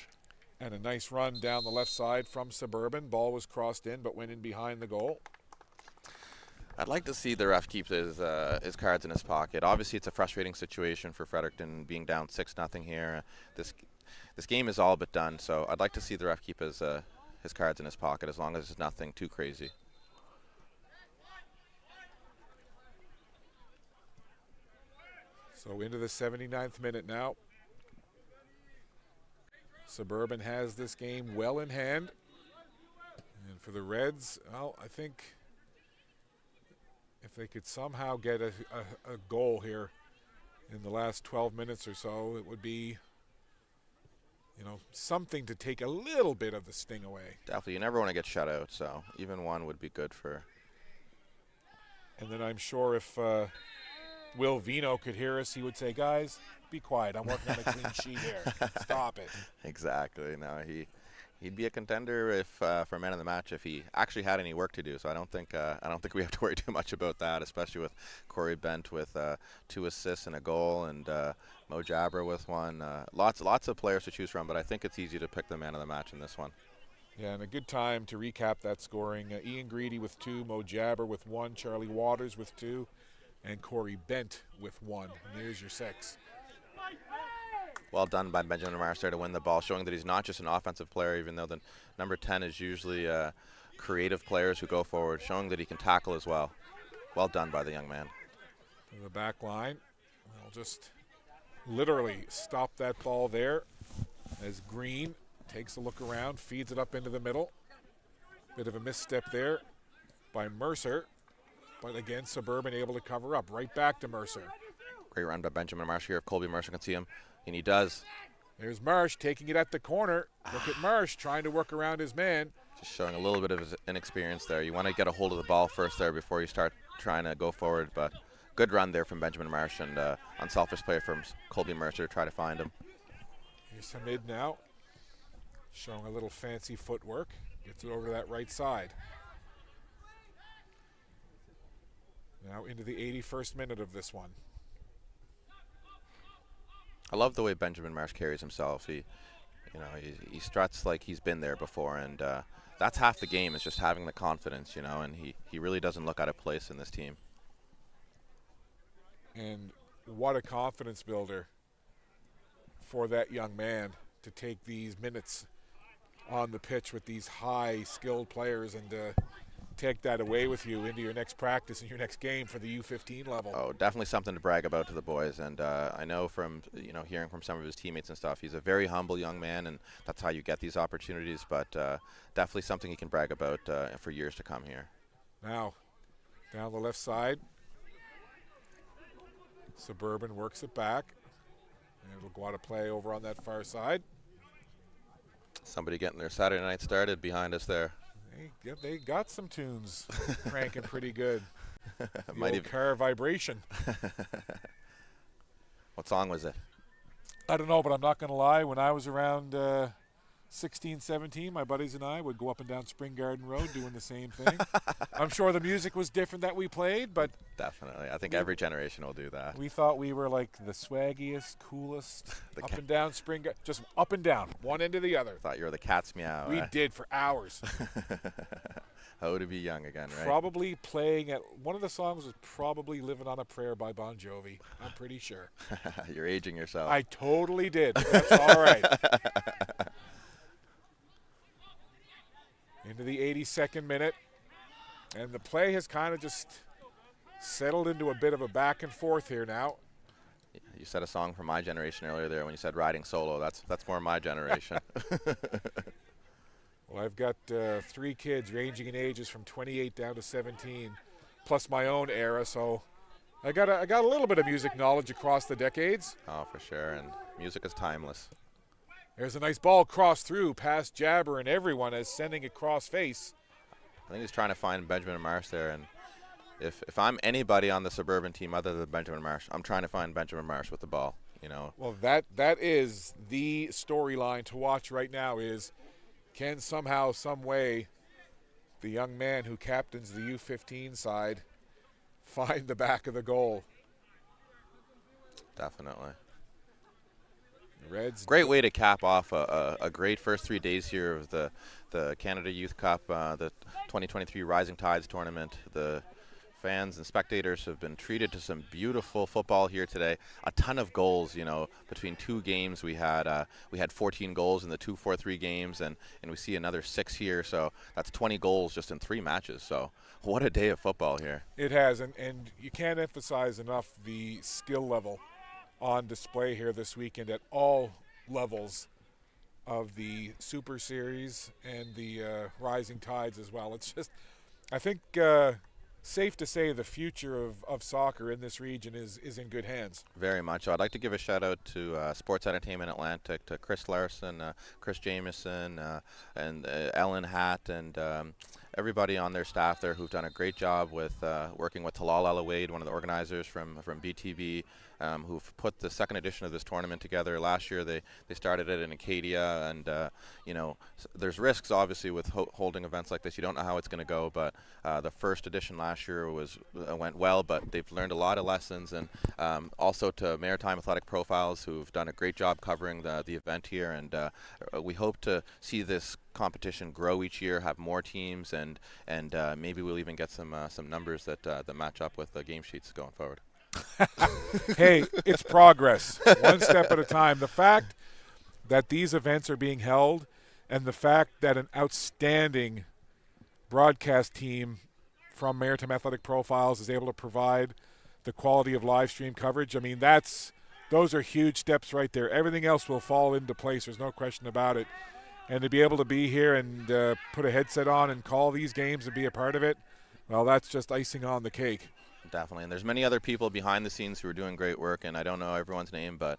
And a nice run down the left side from Suburban. Ball was crossed in, but went in behind the goal. I'd like to see the ref keep his cards in his pocket. Obviously, it's a frustrating situation for Fredericton being down 6-0 here. This game is all but done, so I'd like to see the ref keep his cards in his pocket as long as it's nothing too crazy. So into the 79th minute now. Suburban has this game well in hand. And for the Reds, well, I think if they could somehow get a goal here in the last 12 minutes or so, it would be, something to take a little bit of the sting away. Definitely. You never want to get shut out, so even one would be good for. And then I'm sure if Will Vino could hear us, he would say, guys, be quiet. I'm working on a clean sheet here. Stop it. Exactly. No, he'd be a contender if for man of the match if he actually had any work to do. So I don't think we have to worry too much about that, especially with Corey Bent with 2 assists and a goal, and Mo Jabber with 1. Lots of players to choose from, but I think it's easy to pick the man of the match in this one. Yeah, and a good time to recap that scoring. Ian Greedy with 2, Mo Jabber with 1, Charlie Waters with 2, and Corey Bent with 1. And there's your 6. Well done by Benjamin Marsh there to win the ball, showing that he's not just an offensive player, even though the number 10 is usually creative players who go forward, showing that he can tackle as well. Well done by the young man. To the back line. I'll just literally stop that ball there as Green takes a look around, feeds it up into the middle. Bit of a misstep there by Mercer. But again, Suburban able to cover up. Right back to Mercer. Great run by Benjamin Marsh here. If Colby Mercer can see him, and he does. There's Marsh taking it at the corner. Look at Marsh trying to work around his man. Just showing a little bit of his inexperience there. You want to get a hold of the ball first there before you start trying to go forward. But good run there from Benjamin Marsh, and unselfish play from Colby Mercer to try to find him. Here's Hamid now. Showing a little fancy footwork. Gets it over to that right side. Now into the 81st minute of this one. I love the way Benjamin Marsh carries himself. He struts like he's been there before, and that's half the game, is just having the confidence, and he really doesn't look out of place in this team. And what a confidence builder for that young man to take these minutes on the pitch with these high skilled players and take that away with you into your next practice and your next game for the U15 level. Oh, definitely something to brag about to the boys. And I know from hearing from some of his teammates and stuff, he's a very humble young man, and that's how you get these opportunities. But definitely something he can brag about for years to come here. Now, down the left side, Suburban works it back, and it'll go out of play over on that far side. Somebody getting their Saturday night started behind us there. They got some tunes cranking pretty good. Might even car vibration. What song was it? I don't know, but I'm not going to lie. When I was around 16, 17, my buddies and I would go up and down Spring Garden Road doing the same thing. I'm sure the music was different that we played, but definitely. I think every generation will do that. We thought we were like the swaggiest, coolest, up and down Spring Garden, just up and down, one end to the other. Thought you were the cat's meow. We did for hours. How to be young again, right? Probably playing at, one of the songs was probably Living on a Prayer by Bon Jovi. I'm pretty sure. You're aging yourself. I totally did. That's all right. Into the 82nd minute, and the play has kind of just settled into a bit of a back and forth here now. You said a song from my generation earlier there when you said riding solo. That's more my generation. Well, I've got 3 kids ranging in ages from 28 down to 17, plus my own era, so I got a little bit of music knowledge across the decades. Oh, for sure, and music is timeless. There's a nice ball crossed through past Jabber and everyone as sending it cross face. I think he's trying to find Benjamin Marsh there, and if I'm anybody on the Suburban team other than Benjamin Marsh, I'm trying to find Benjamin Marsh with the ball. Well, that is the storyline to watch right now, is can somehow, some way, the young man who captains the U15 side find the back of the goal. Definitely. Reds. Great way to cap off a great first 3 days here of the Canada Youth Cup, the 2023 Rising Tides tournament. The fans and spectators have been treated to some beautiful football here today. A ton of goals, between 2 games. We had 14 goals in the 2-4-3 games, and we see another 6 here. So that's 20 goals just in 3 matches. So what a day of football here. It has, and you can't emphasize enough the skill level on display here this weekend at all levels of the Super Series and the Rising Tides as well. It's just, I think, safe to say the future of soccer in this region is in good hands. Very much. So I'd like to give a shout out to Sports Entertainment Atlantic, to Chris Larson, Chris Jameson, and Ellen Hatt, and everybody on their staff there who've done a great job with working with Talal El-Awaid, one of the organizers from BTV, who've put the second edition of this tournament together. Last year they started it in Acadia, and there's risks obviously with holding events like this. You don't know how it's going to go, but the first edition last year went well, but they've learned a lot of lessons. And also to Maritime Athletic Profiles, who've done a great job covering the event here, and we hope to see this competition grow each year, have more teams, and maybe we'll even get some numbers that match up with the game sheets going forward. Hey, it's progress, one step at a time. The fact that these events are being held, and the fact that an outstanding broadcast team from Maritime Athletic Profiles is able to provide the quality of live stream coverage, I mean, those are huge steps right there. Everything else will fall into place. There's no question about it. And to be able to be here and put a headset on and call these games and be a part of it, well, that's just icing on the cake. Definitely, and there's many other people behind the scenes who are doing great work, and I don't know everyone's name, but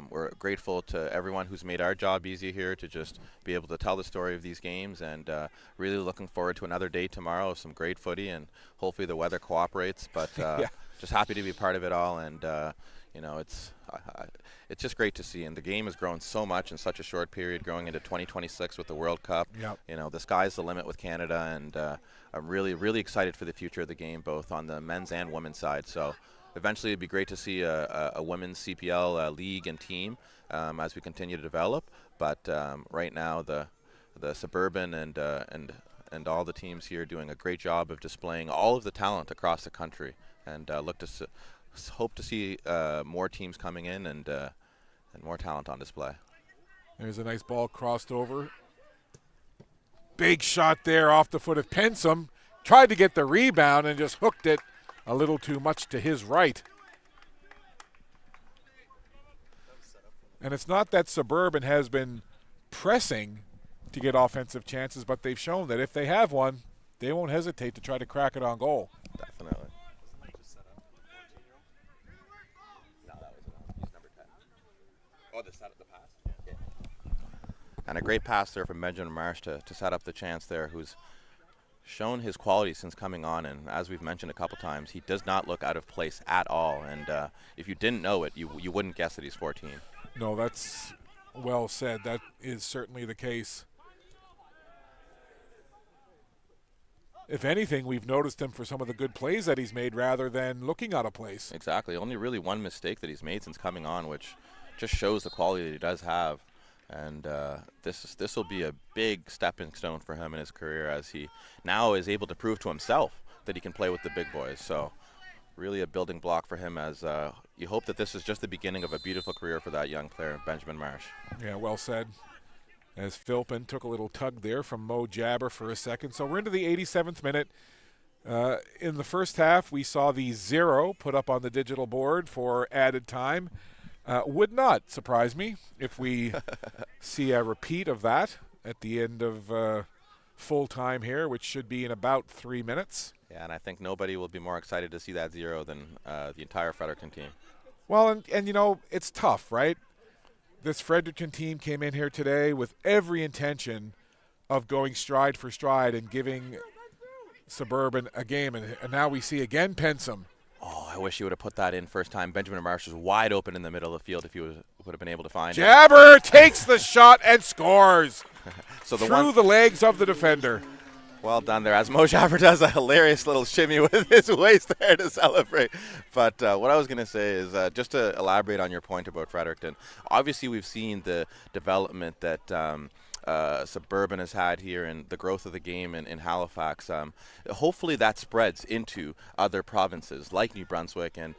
we're grateful to everyone who's made our job easy here to just be able to tell the story of these games, and really looking forward to another day tomorrow of some great footy, and hopefully the weather cooperates, but just happy to be part of it all, and it's just great to see, and the game has grown so much in such a short period, growing into 2026 with the World Cup. Yep. The sky's the limit with Canada, and I'm really, really excited for the future of the game, both on the men's and women's side. So eventually it'd be great to see a women's CPL league and team as we continue to develop. But right now, the Suburban and all the teams here doing a great job of displaying all of the talent across the country, and hope to see more teams coming in and more talent on display. There's a nice ball crossed over. Big shot there off the foot of Pensum. Tried to get the rebound and just hooked it a little too much to his right. And it's not that Suburban has been pressing to get offensive chances, but they've shown that if they have one, they won't hesitate to try to crack it on goal. Definitely. No, that was he's number 10. Oh, the pass? Yeah. And a great pass there from Benjamin Marsh to set up the chance there, who's shown his quality since coming on, and as we've mentioned a couple times, he does not look out of place at all, and if you didn't know it, you wouldn't guess that he's 14. No, that's well said. That is certainly the case. If anything, we've noticed him for some of the good plays that he's made rather than looking out of place. Exactly. Only really one mistake that he's made since coming on, which just shows the quality that he does have. And this will be a big stepping stone for him in his career, as he now is able to prove to himself that he can play with the big boys. So really a building block for him, as you hope that this is just the beginning of a beautiful career for that young player, Benjamin Marsh. Yeah, well said. As Philpin took a little tug there from Mo Jabber for a second. So we're into the 87th minute. In the first half, we saw the 0 put up on the digital board for added time. Would not surprise me if we see a repeat of that at the end of full time here, which should be in about 3 minutes. Yeah, and I think nobody will be more excited to see that 0 than the entire Fredericton team. Well, and you know, it's tough, right? This Fredericton team came in here today with every intention of going stride for stride and giving Suburban a game. And now we see again Pensum. Oh, I wish he would have put that in first time. Benjamin Marsh was wide open in the middle of the field if he would have been able to find it. Jabber takes the shot and scores So through the legs of the defender. Well done there, as Mo Jabber does a hilarious little shimmy with his waist there to celebrate. But what I was going to say is, just to elaborate on your point about Fredericton, obviously we've seen the development that Suburban has had here and the growth of the game in Halifax. Hopefully that spreads into other provinces like New Brunswick, and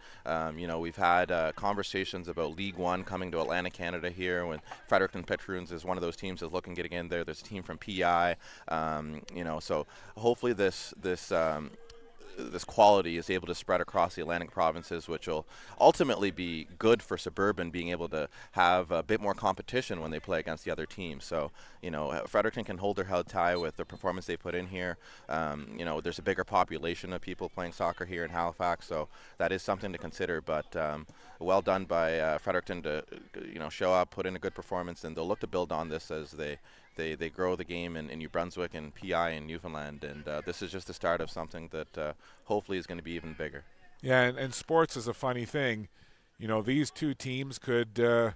we've had conversations about League One coming to Atlantic Canada here, when Fredericton Patroons is one of those teams that's looking to get in there. There's a team from PI, so hopefully this quality is able to spread across the Atlantic provinces, which will ultimately be good for Suburban being able to have a bit more competition when they play against the other teams. So, Fredericton can hold their head high with the performance they put in here. There's a bigger population of people playing soccer here in Halifax, so that is something to consider. But well done by Fredericton to, show up, put in a good performance, and they'll look to build on this as they grow the game in New Brunswick and PI in Newfoundland, and this is just the start of something that hopefully is going to be even bigger. Yeah, and sports is a funny thing. These two teams could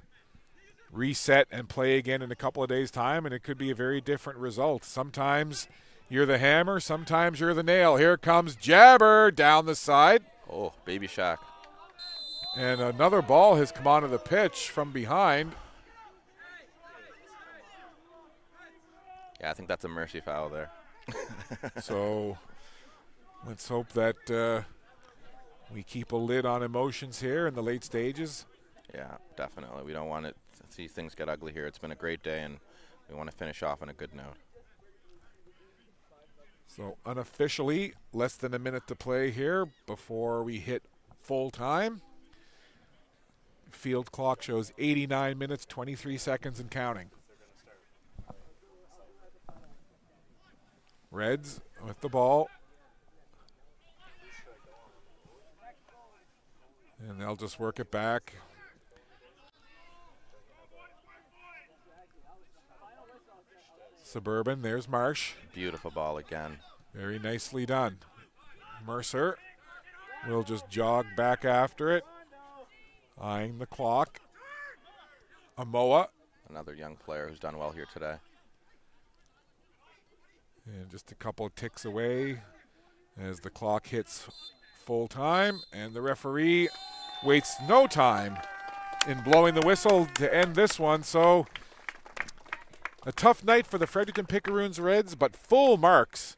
reset and play again in a couple of days' time, and it could be a very different result. Sometimes you're the hammer, sometimes you're the nail. Here comes Jabber down the side. Oh, baby Shaq. And another ball has come onto the pitch from behind. Yeah, I think that's a mercy foul there. So let's hope that we keep a lid on emotions here in the late stages. Yeah, definitely. We don't want to see things get ugly here. It's been a great day, and we want to finish off on a good note. So unofficially, less than a minute to play here before we hit full time. Field clock shows 89 minutes, 23 seconds and counting. Reds with the ball. And they'll just work it back. Suburban, there's Marsh. Beautiful ball again. Very nicely done. Mercer will just jog back after it, eyeing the clock. Amoa. Another young player who's done well here today. And just a couple of ticks away as the clock hits full time, and the referee waits no time in blowing the whistle to end this one. So a tough night for the Fredericton Picaroons Reds, but full marks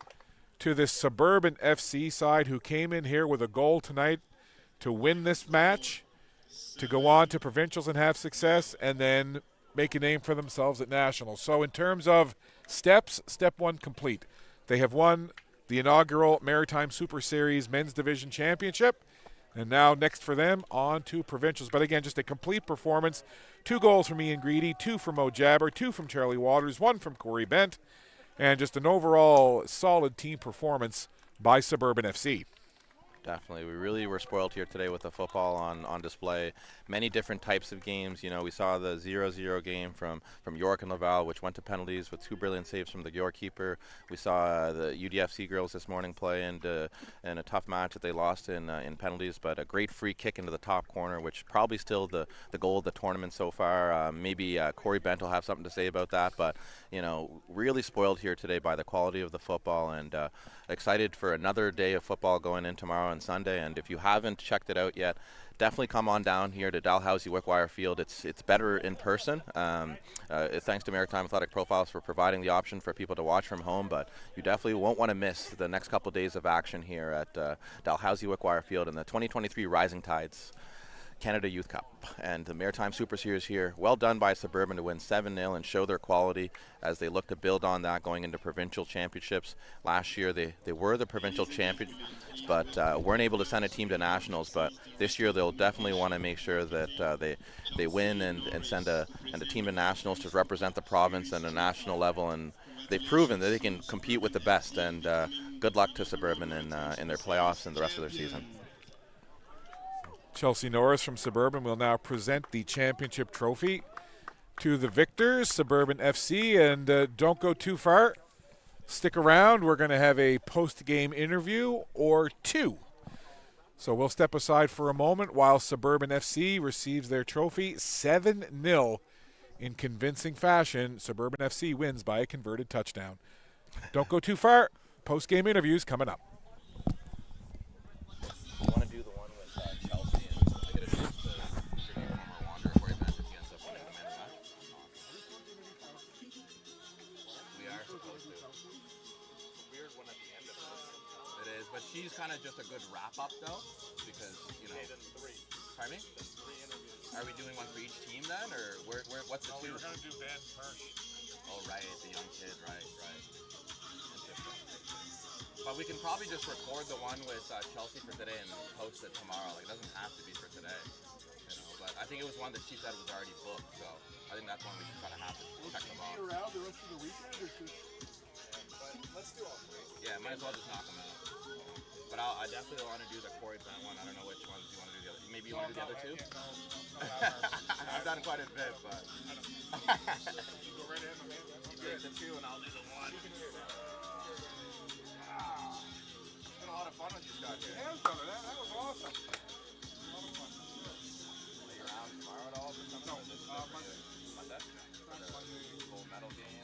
to this Suburban FC side who came in here with a goal tonight to win this match, to go on to provincials and have success, and then make a name for themselves at nationals. So in terms of steps, step one complete. They have won the inaugural Maritime Super Series Men's Division Championship, and now next for them on to provincials. But again, just a complete performance. 2 goals from Ian Greedy, 2 from Mo Jabber, 2 from Charlie Waters, 1 from Corey Bent, and just an overall solid team performance by Suburban FC. Definitely. We really were spoiled here today with the football on display. Many different types of games. You know, we saw the 0-0 game from York and Laval, which went to penalties with 2 brilliant saves from the York keeper. We saw the UDFC girls this morning play in a tough match that they lost in penalties, but a great free kick into the top corner, which probably still the goal of the tournament so far. Maybe Corey Bent will have something to say about that, but, you know, really spoiled here today by the quality of the football, and excited for another day of football going in tomorrow and Sunday. And if you haven't checked it out yet, definitely come on down here to Dalhousie Wickwire Field. It's better in person. Thanks to Maritime Athletic Profiles for providing the option for people to watch from home, but you definitely won't want to miss the next couple days of action here at Dalhousie Wickwire Field in the 2023 Rising Tides Canada Youth Cup. And the Maritime Super Series here, well done by Suburban to win 7-0 and show their quality as they look to build on that going into provincial championships. Last year they were the provincial champions, but weren't able to send a team to nationals. But this year they'll definitely want to make sure that they win and send a team to nationals to represent the province at a national level. And they've proven that they can compete with the best. And good luck to Suburban in their playoffs and the rest of their season. Chelsea Norris from Suburban will now present the championship trophy to the victors, Suburban FC. And don't go too far. Stick around. We're going to have a post-game interview or 2. So we'll step aside for a moment while Suburban FC receives their trophy 7-0 in convincing fashion. Suburban FC wins by a converted touchdown. Don't go too far. Post-game interviews coming up. She's kind of just a good wrap-up, though, because, you know... Pardon me? Are we doing one for each team, then, or what's the 2? We were going to do Ben first. Oh, right, the young kid, right. Interesting. But we can probably just record the one with Chelsea for today and post it tomorrow. Like, it doesn't have to be for today, you know, but I think it was one that she said was already booked, so I think that's one we just kind of have to check them out. Around the rest of the weekend, or just... But let's do all 3. Yeah, might as well just knock them out. But I definitely want to do the Corey Bent one. I don't know which ones you want to do the other. Maybe you want to do the other 2? I've done quite a bit, but... Go right ahead, my man. You take the 2 and I'll do the 1. It's been a lot of fun with you, Scott. Yeah, brother, that was awesome. Are you around tomorrow at all for something? No, Monday. Monday? Gold medal game?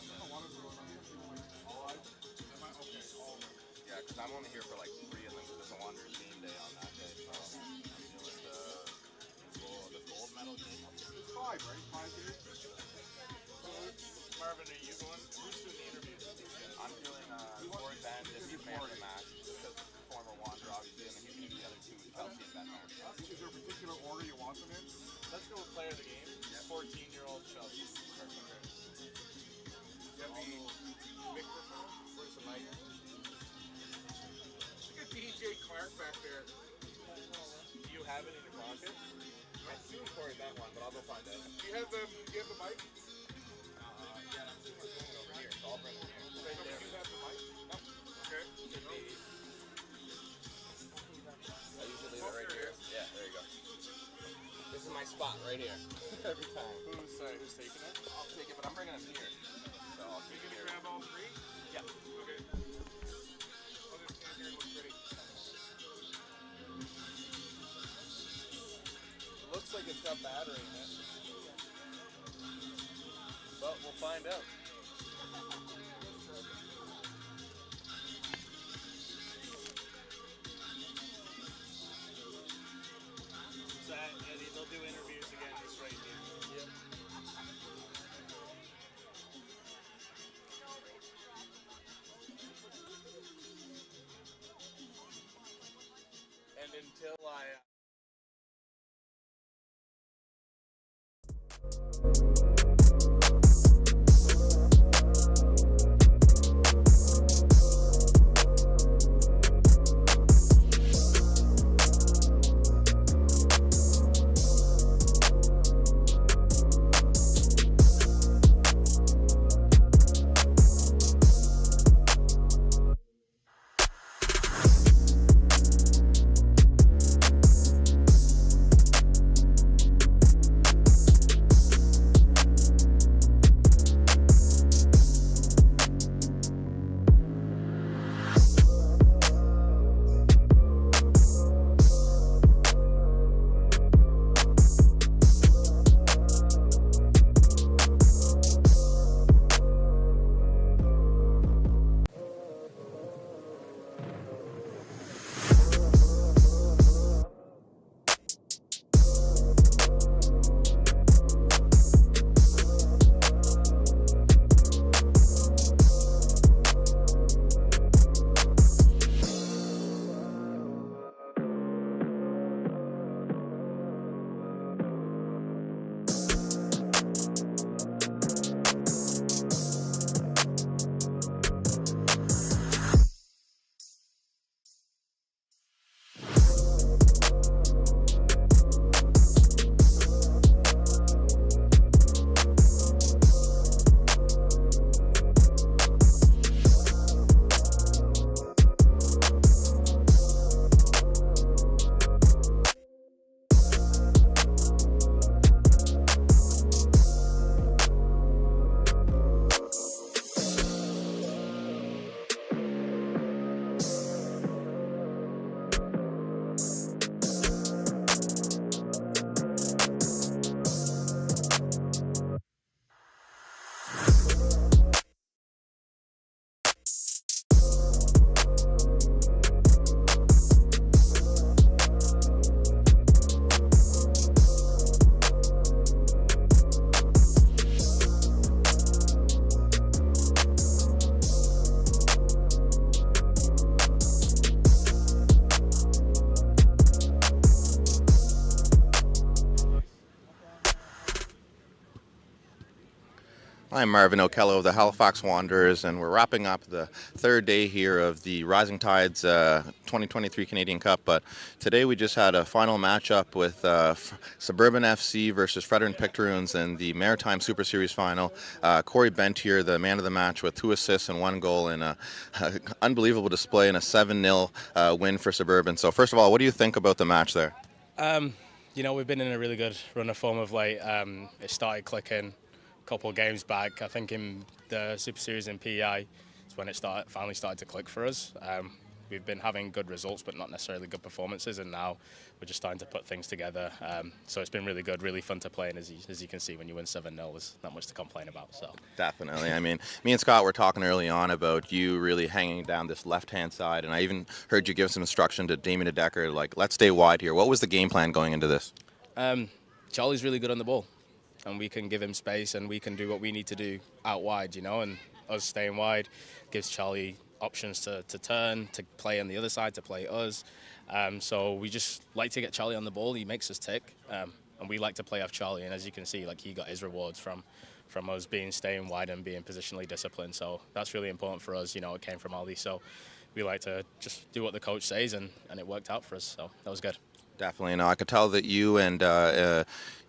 Yeah, because I'm only here for like 3 of them. There's a Wanderers game day on that day, so I'm doing the gold medal game. It's 5, right? 5 days? Marvin, are you going? Who's doing the interviews with these guys? I'm doing Corey Bent if he's man of the match, because former Wanderer, obviously, and then he's going to do the other 2 with Chelsea and Bent. Is there a particular order you want them in? Let's go with player of the game. 14-year-old Chelsea. Perfect. You have the microphone? Where's the mic? DJ Clark back there. Do you have it in your pocket? I assume Corey that one, but I'll go find out. Do you have the mic? Yeah, I'm just going over here, so I'll bring it here. Right there. Do you have the mic? No. Okay. I usually leave it right here. Yeah, there you go. This is my spot right here. Every time. Who's taking it? I'll take it, but I'm bringing them here. So I'll take it here. Grab all 3? Yeah. Okay. I'll just stand here and look pretty. Looks like it's got battery in it. But we'll find out. fly. I'm Marvin O'Kello of the Halifax Wanderers, and we're wrapping up the third day here of the Rising Tides 2023 Canadian Cup. But today we just had a final matchup with Suburban FC versus Fredericton Pictoroons in the Maritime Super Series final. Corey Bent here, the man of the match, with 2 assists and 1 goal in an unbelievable display and a 7-0 win for Suburban. So first of all, what do you think about the match there? You know, we've been in a really good run of form of late. It started clicking couple of games back. I think in the Super Series in PEI is when it finally started to click for us. We've been having good results, but not necessarily good performances, and now we're just starting to put things together. So it's been really good, really fun to play, and as you can see, when you win 7-0, there's not much to complain about. So definitely. I mean, me and Scott were talking early on about you really hanging down this left-hand side, and I even heard you give some instruction to Damien Decker, like, let's stay wide here. What was the game plan going into this? Charlie's really good on the ball, and we can give him space, and we can do what we need to do out wide, you know, and us staying wide gives Charlie options to turn, to play on the other side, to play us. So we just like to get Charlie on the ball. He makes us tick, and we like to play off Charlie. And as you can see, like, he got his rewards from us staying wide and being positionally disciplined. So that's really important for us. You know, it came from Aldi. So we like to just do what the coach says, and it worked out for us. So that was good. Definitely. No, I could tell that you and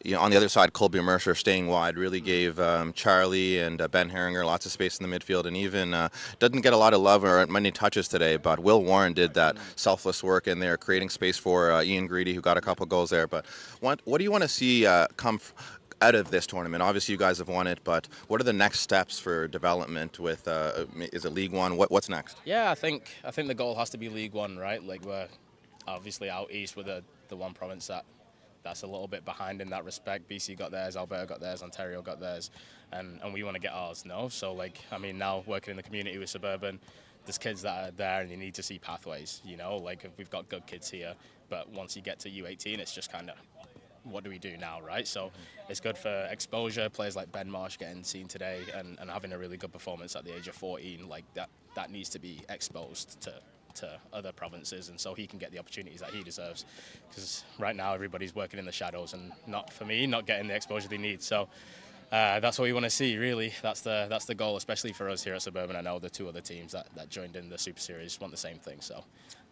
you know, on the other side, Colby Mercer staying wide really gave Charlie and Ben Herringer lots of space in the midfield, and even didn't get a lot of love or many touches today, but Will Warren did that selfless work in there, creating space for Ian Greedy, who got a couple goals there. But what do you want to see come out of this tournament? Obviously, you guys have won it, but what are the next steps for development with, is it League One? What's next? Yeah, I think the goal has to be League One, right? Like, we're obviously out east with the one province that's a little bit behind in that respect. BC got theirs, Alberta got theirs, Ontario got theirs, and we want to get ours, no? So, like, I mean, now working in the community with Suburban, there's kids that are there and you need to see pathways, you know? Like, we've got good kids here, but once you get to U18, it's just kind of, what do we do now, right? So it's good for exposure, players like Ben Marsh getting seen today and having a really good performance at the age of 14, like that needs to be exposed to other provinces, and so he can get the opportunities that he deserves. Because right now everybody's working in the shadows, and not for me, not getting the exposure they need. So that's what we want to see, really. That's the goal, especially for us here at Suburban. I know the two other teams that joined in the Super Series want the same thing. So.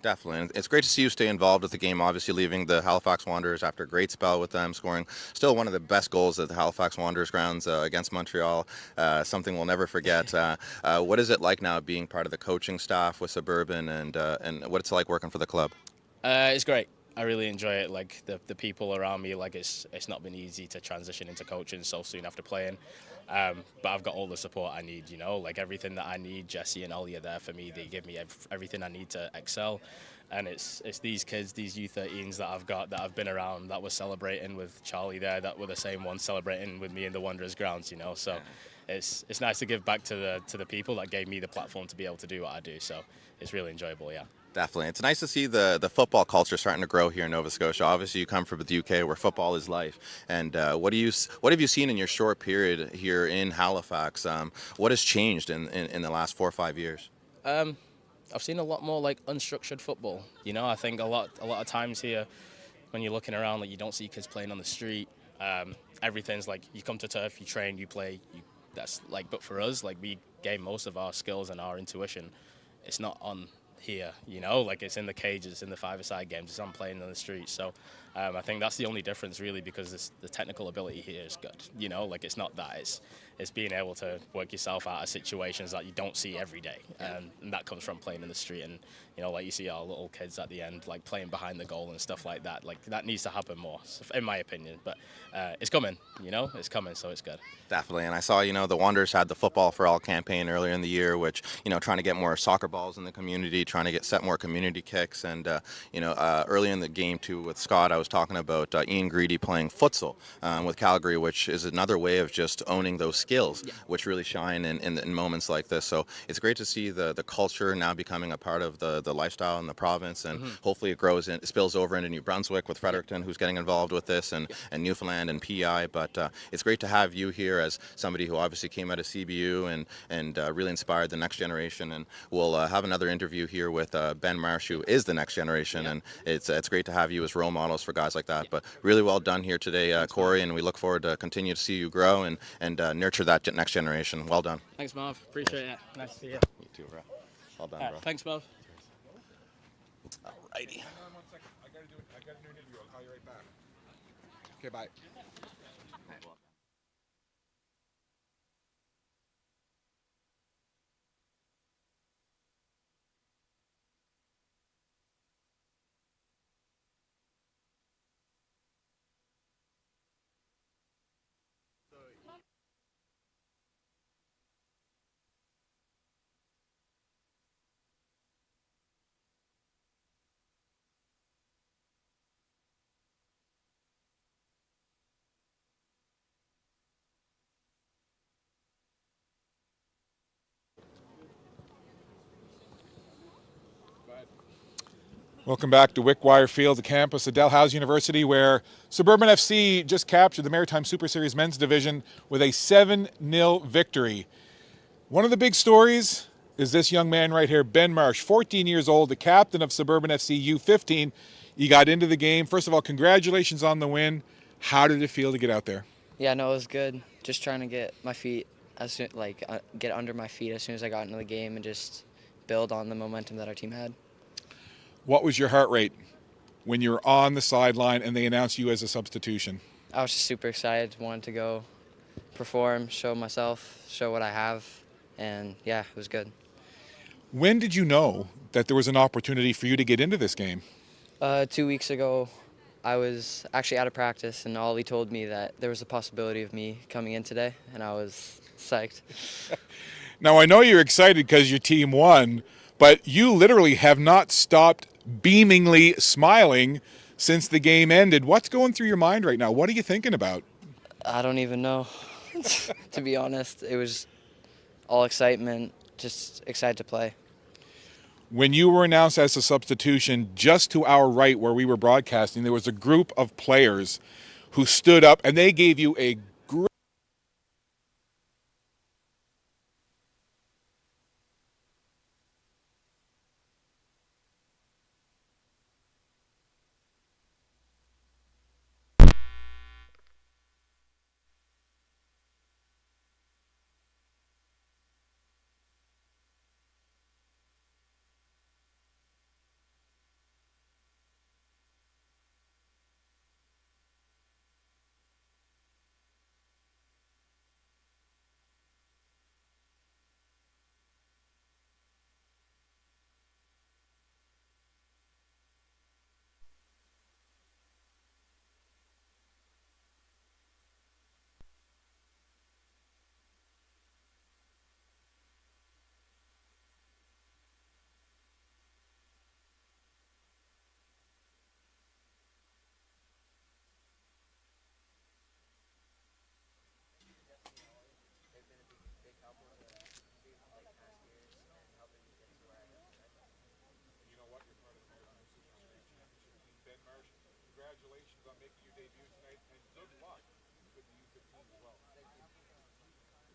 Definitely. And it's great to see you stay involved with the game, obviously leaving the Halifax Wanderers after a great spell with them, scoring still one of the best goals at the Halifax Wanderers grounds against Montreal, something we'll never forget. What is it like now being part of the coaching staff with Suburban, and what it's like working for the club? It's great. I really enjoy it. Like the people around me, like it's not been easy to transition into coaching so soon after playing. But I've got all the support I need, like everything that I need. Jesse and Ollie are there for me. They give me everything I need to excel. And it's these kids, these U13s that I've got, that I've been around, that were celebrating with Charlie there, that were the same ones celebrating with me in the Wanderers grounds, So it's nice to give back to the people that gave me the platform to be able to do what I do. So it's really enjoyable, yeah. Definitely. It's nice to see the football culture starting to grow here in Nova Scotia. Obviously, you come from the UK where football is life. And what have you seen in your short period here in Halifax? What has changed in the last 4 or 5 years? I've seen a lot more like unstructured football. I think a lot of times here, when you're looking around, like you don't see kids playing on the street. Everything's like you come to turf, you train, you play. That's like, but for us, like we gain most of our skills and our intuition. It's not on here, like it's in the cages, in the five-a-side games, it's on playing on the street. So I think that's the only difference really, because the technical ability here is good, like it's not that, it's being able to work yourself out of situations that you don't see every day, and that comes from playing in the street. And like you see our little kids at the end, like playing behind the goal and stuff like that, like that needs to happen more, in my opinion. But it's coming, it's coming, so it's good. Definitely. And I saw, the Wanderers had the Football for All campaign earlier in the year, which, trying to get more soccer balls in the community, trying to set more community kicks. And, early in the game, too, with Scott, I was talking about Ian Greedy playing futsal with Calgary, which is another way of just owning those skills, which really shine in moments like this. So it's great to see the culture now becoming a part of the lifestyle in the province. And hopefully it spills over into New Brunswick with Fredericton, who's getting involved with this, and Newfoundland and PI. But it's great to have you here as somebody who obviously came out of CBU and really inspired the next generation. And we'll have another interview here with Ben Marsh, who is the next generation. And it's great to have you as role models for guys like that. But really well done here today, Corey, and we look forward to continue to see you grow and nurture that next generation. Well done. Thanks, Marv. Appreciate it. Nice to see you. You too, bro. Well done, bro. Thanks, Marv. Alrighty. Hang on 1 second. I gotta do an interview. I'll call you right back. Okay, bye. Welcome back to Wickwire Field, the campus of Dalhousie University, where Suburban FC just captured the Maritime Super Series men's division with a 7-0 victory. One of the big stories is this young man right here, Ben Marsh, 14 years old, the captain of Suburban FC U15. You got into the game. First of all, congratulations on the win. How did it feel to get out there? Yeah, no, it was good. Just trying to get my feet, get under my feet as soon as I got into the game and just build on the momentum that our team had. What was your heart rate when you were on the sideline and they announced you as a substitution? I was just super excited, wanted to go perform, show myself, show what I have, and yeah, it was good. When did you know that there was an opportunity for you to get into this game? 2 weeks ago, I was actually out of practice, and Ollie told me that there was a possibility of me coming in today, and I was psyched. Now, I know you're excited because your team won, but you literally have not stopped beamingly smiling since the game ended. What's going through your mind right now? What are you thinking about? I don't even know. To be honest, it was all excitement, just excited to play. When you were announced as a substitution, just to our right where we were broadcasting, there was a group of players who stood up and they gave you a great debut tonight, and good luck with the U15 as well.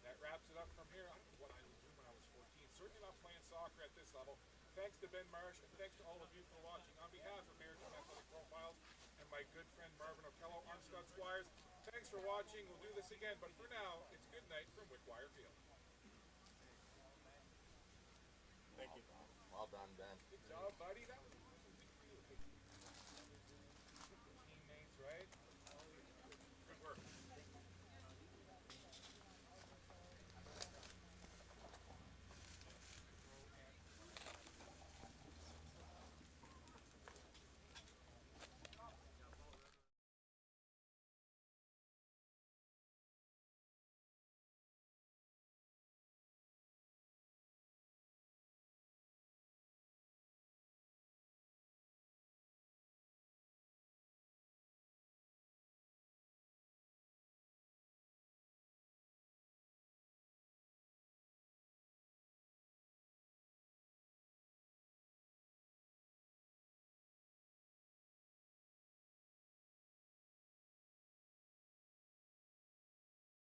That wraps it up from here. I don't know what I was doing when I was 14. Certainly not playing soccer at this level. Thanks to Ben Marsh, and thanks to all of you for watching. On behalf of Maritime Athletic Profiles and my good friend Marvin O'Kello, I'm Scott Squires. Thanks for watching. We'll do this again, but for now, it's good night from Wickwire Field. Thank you. Well done, Ben. Good job, buddy. That was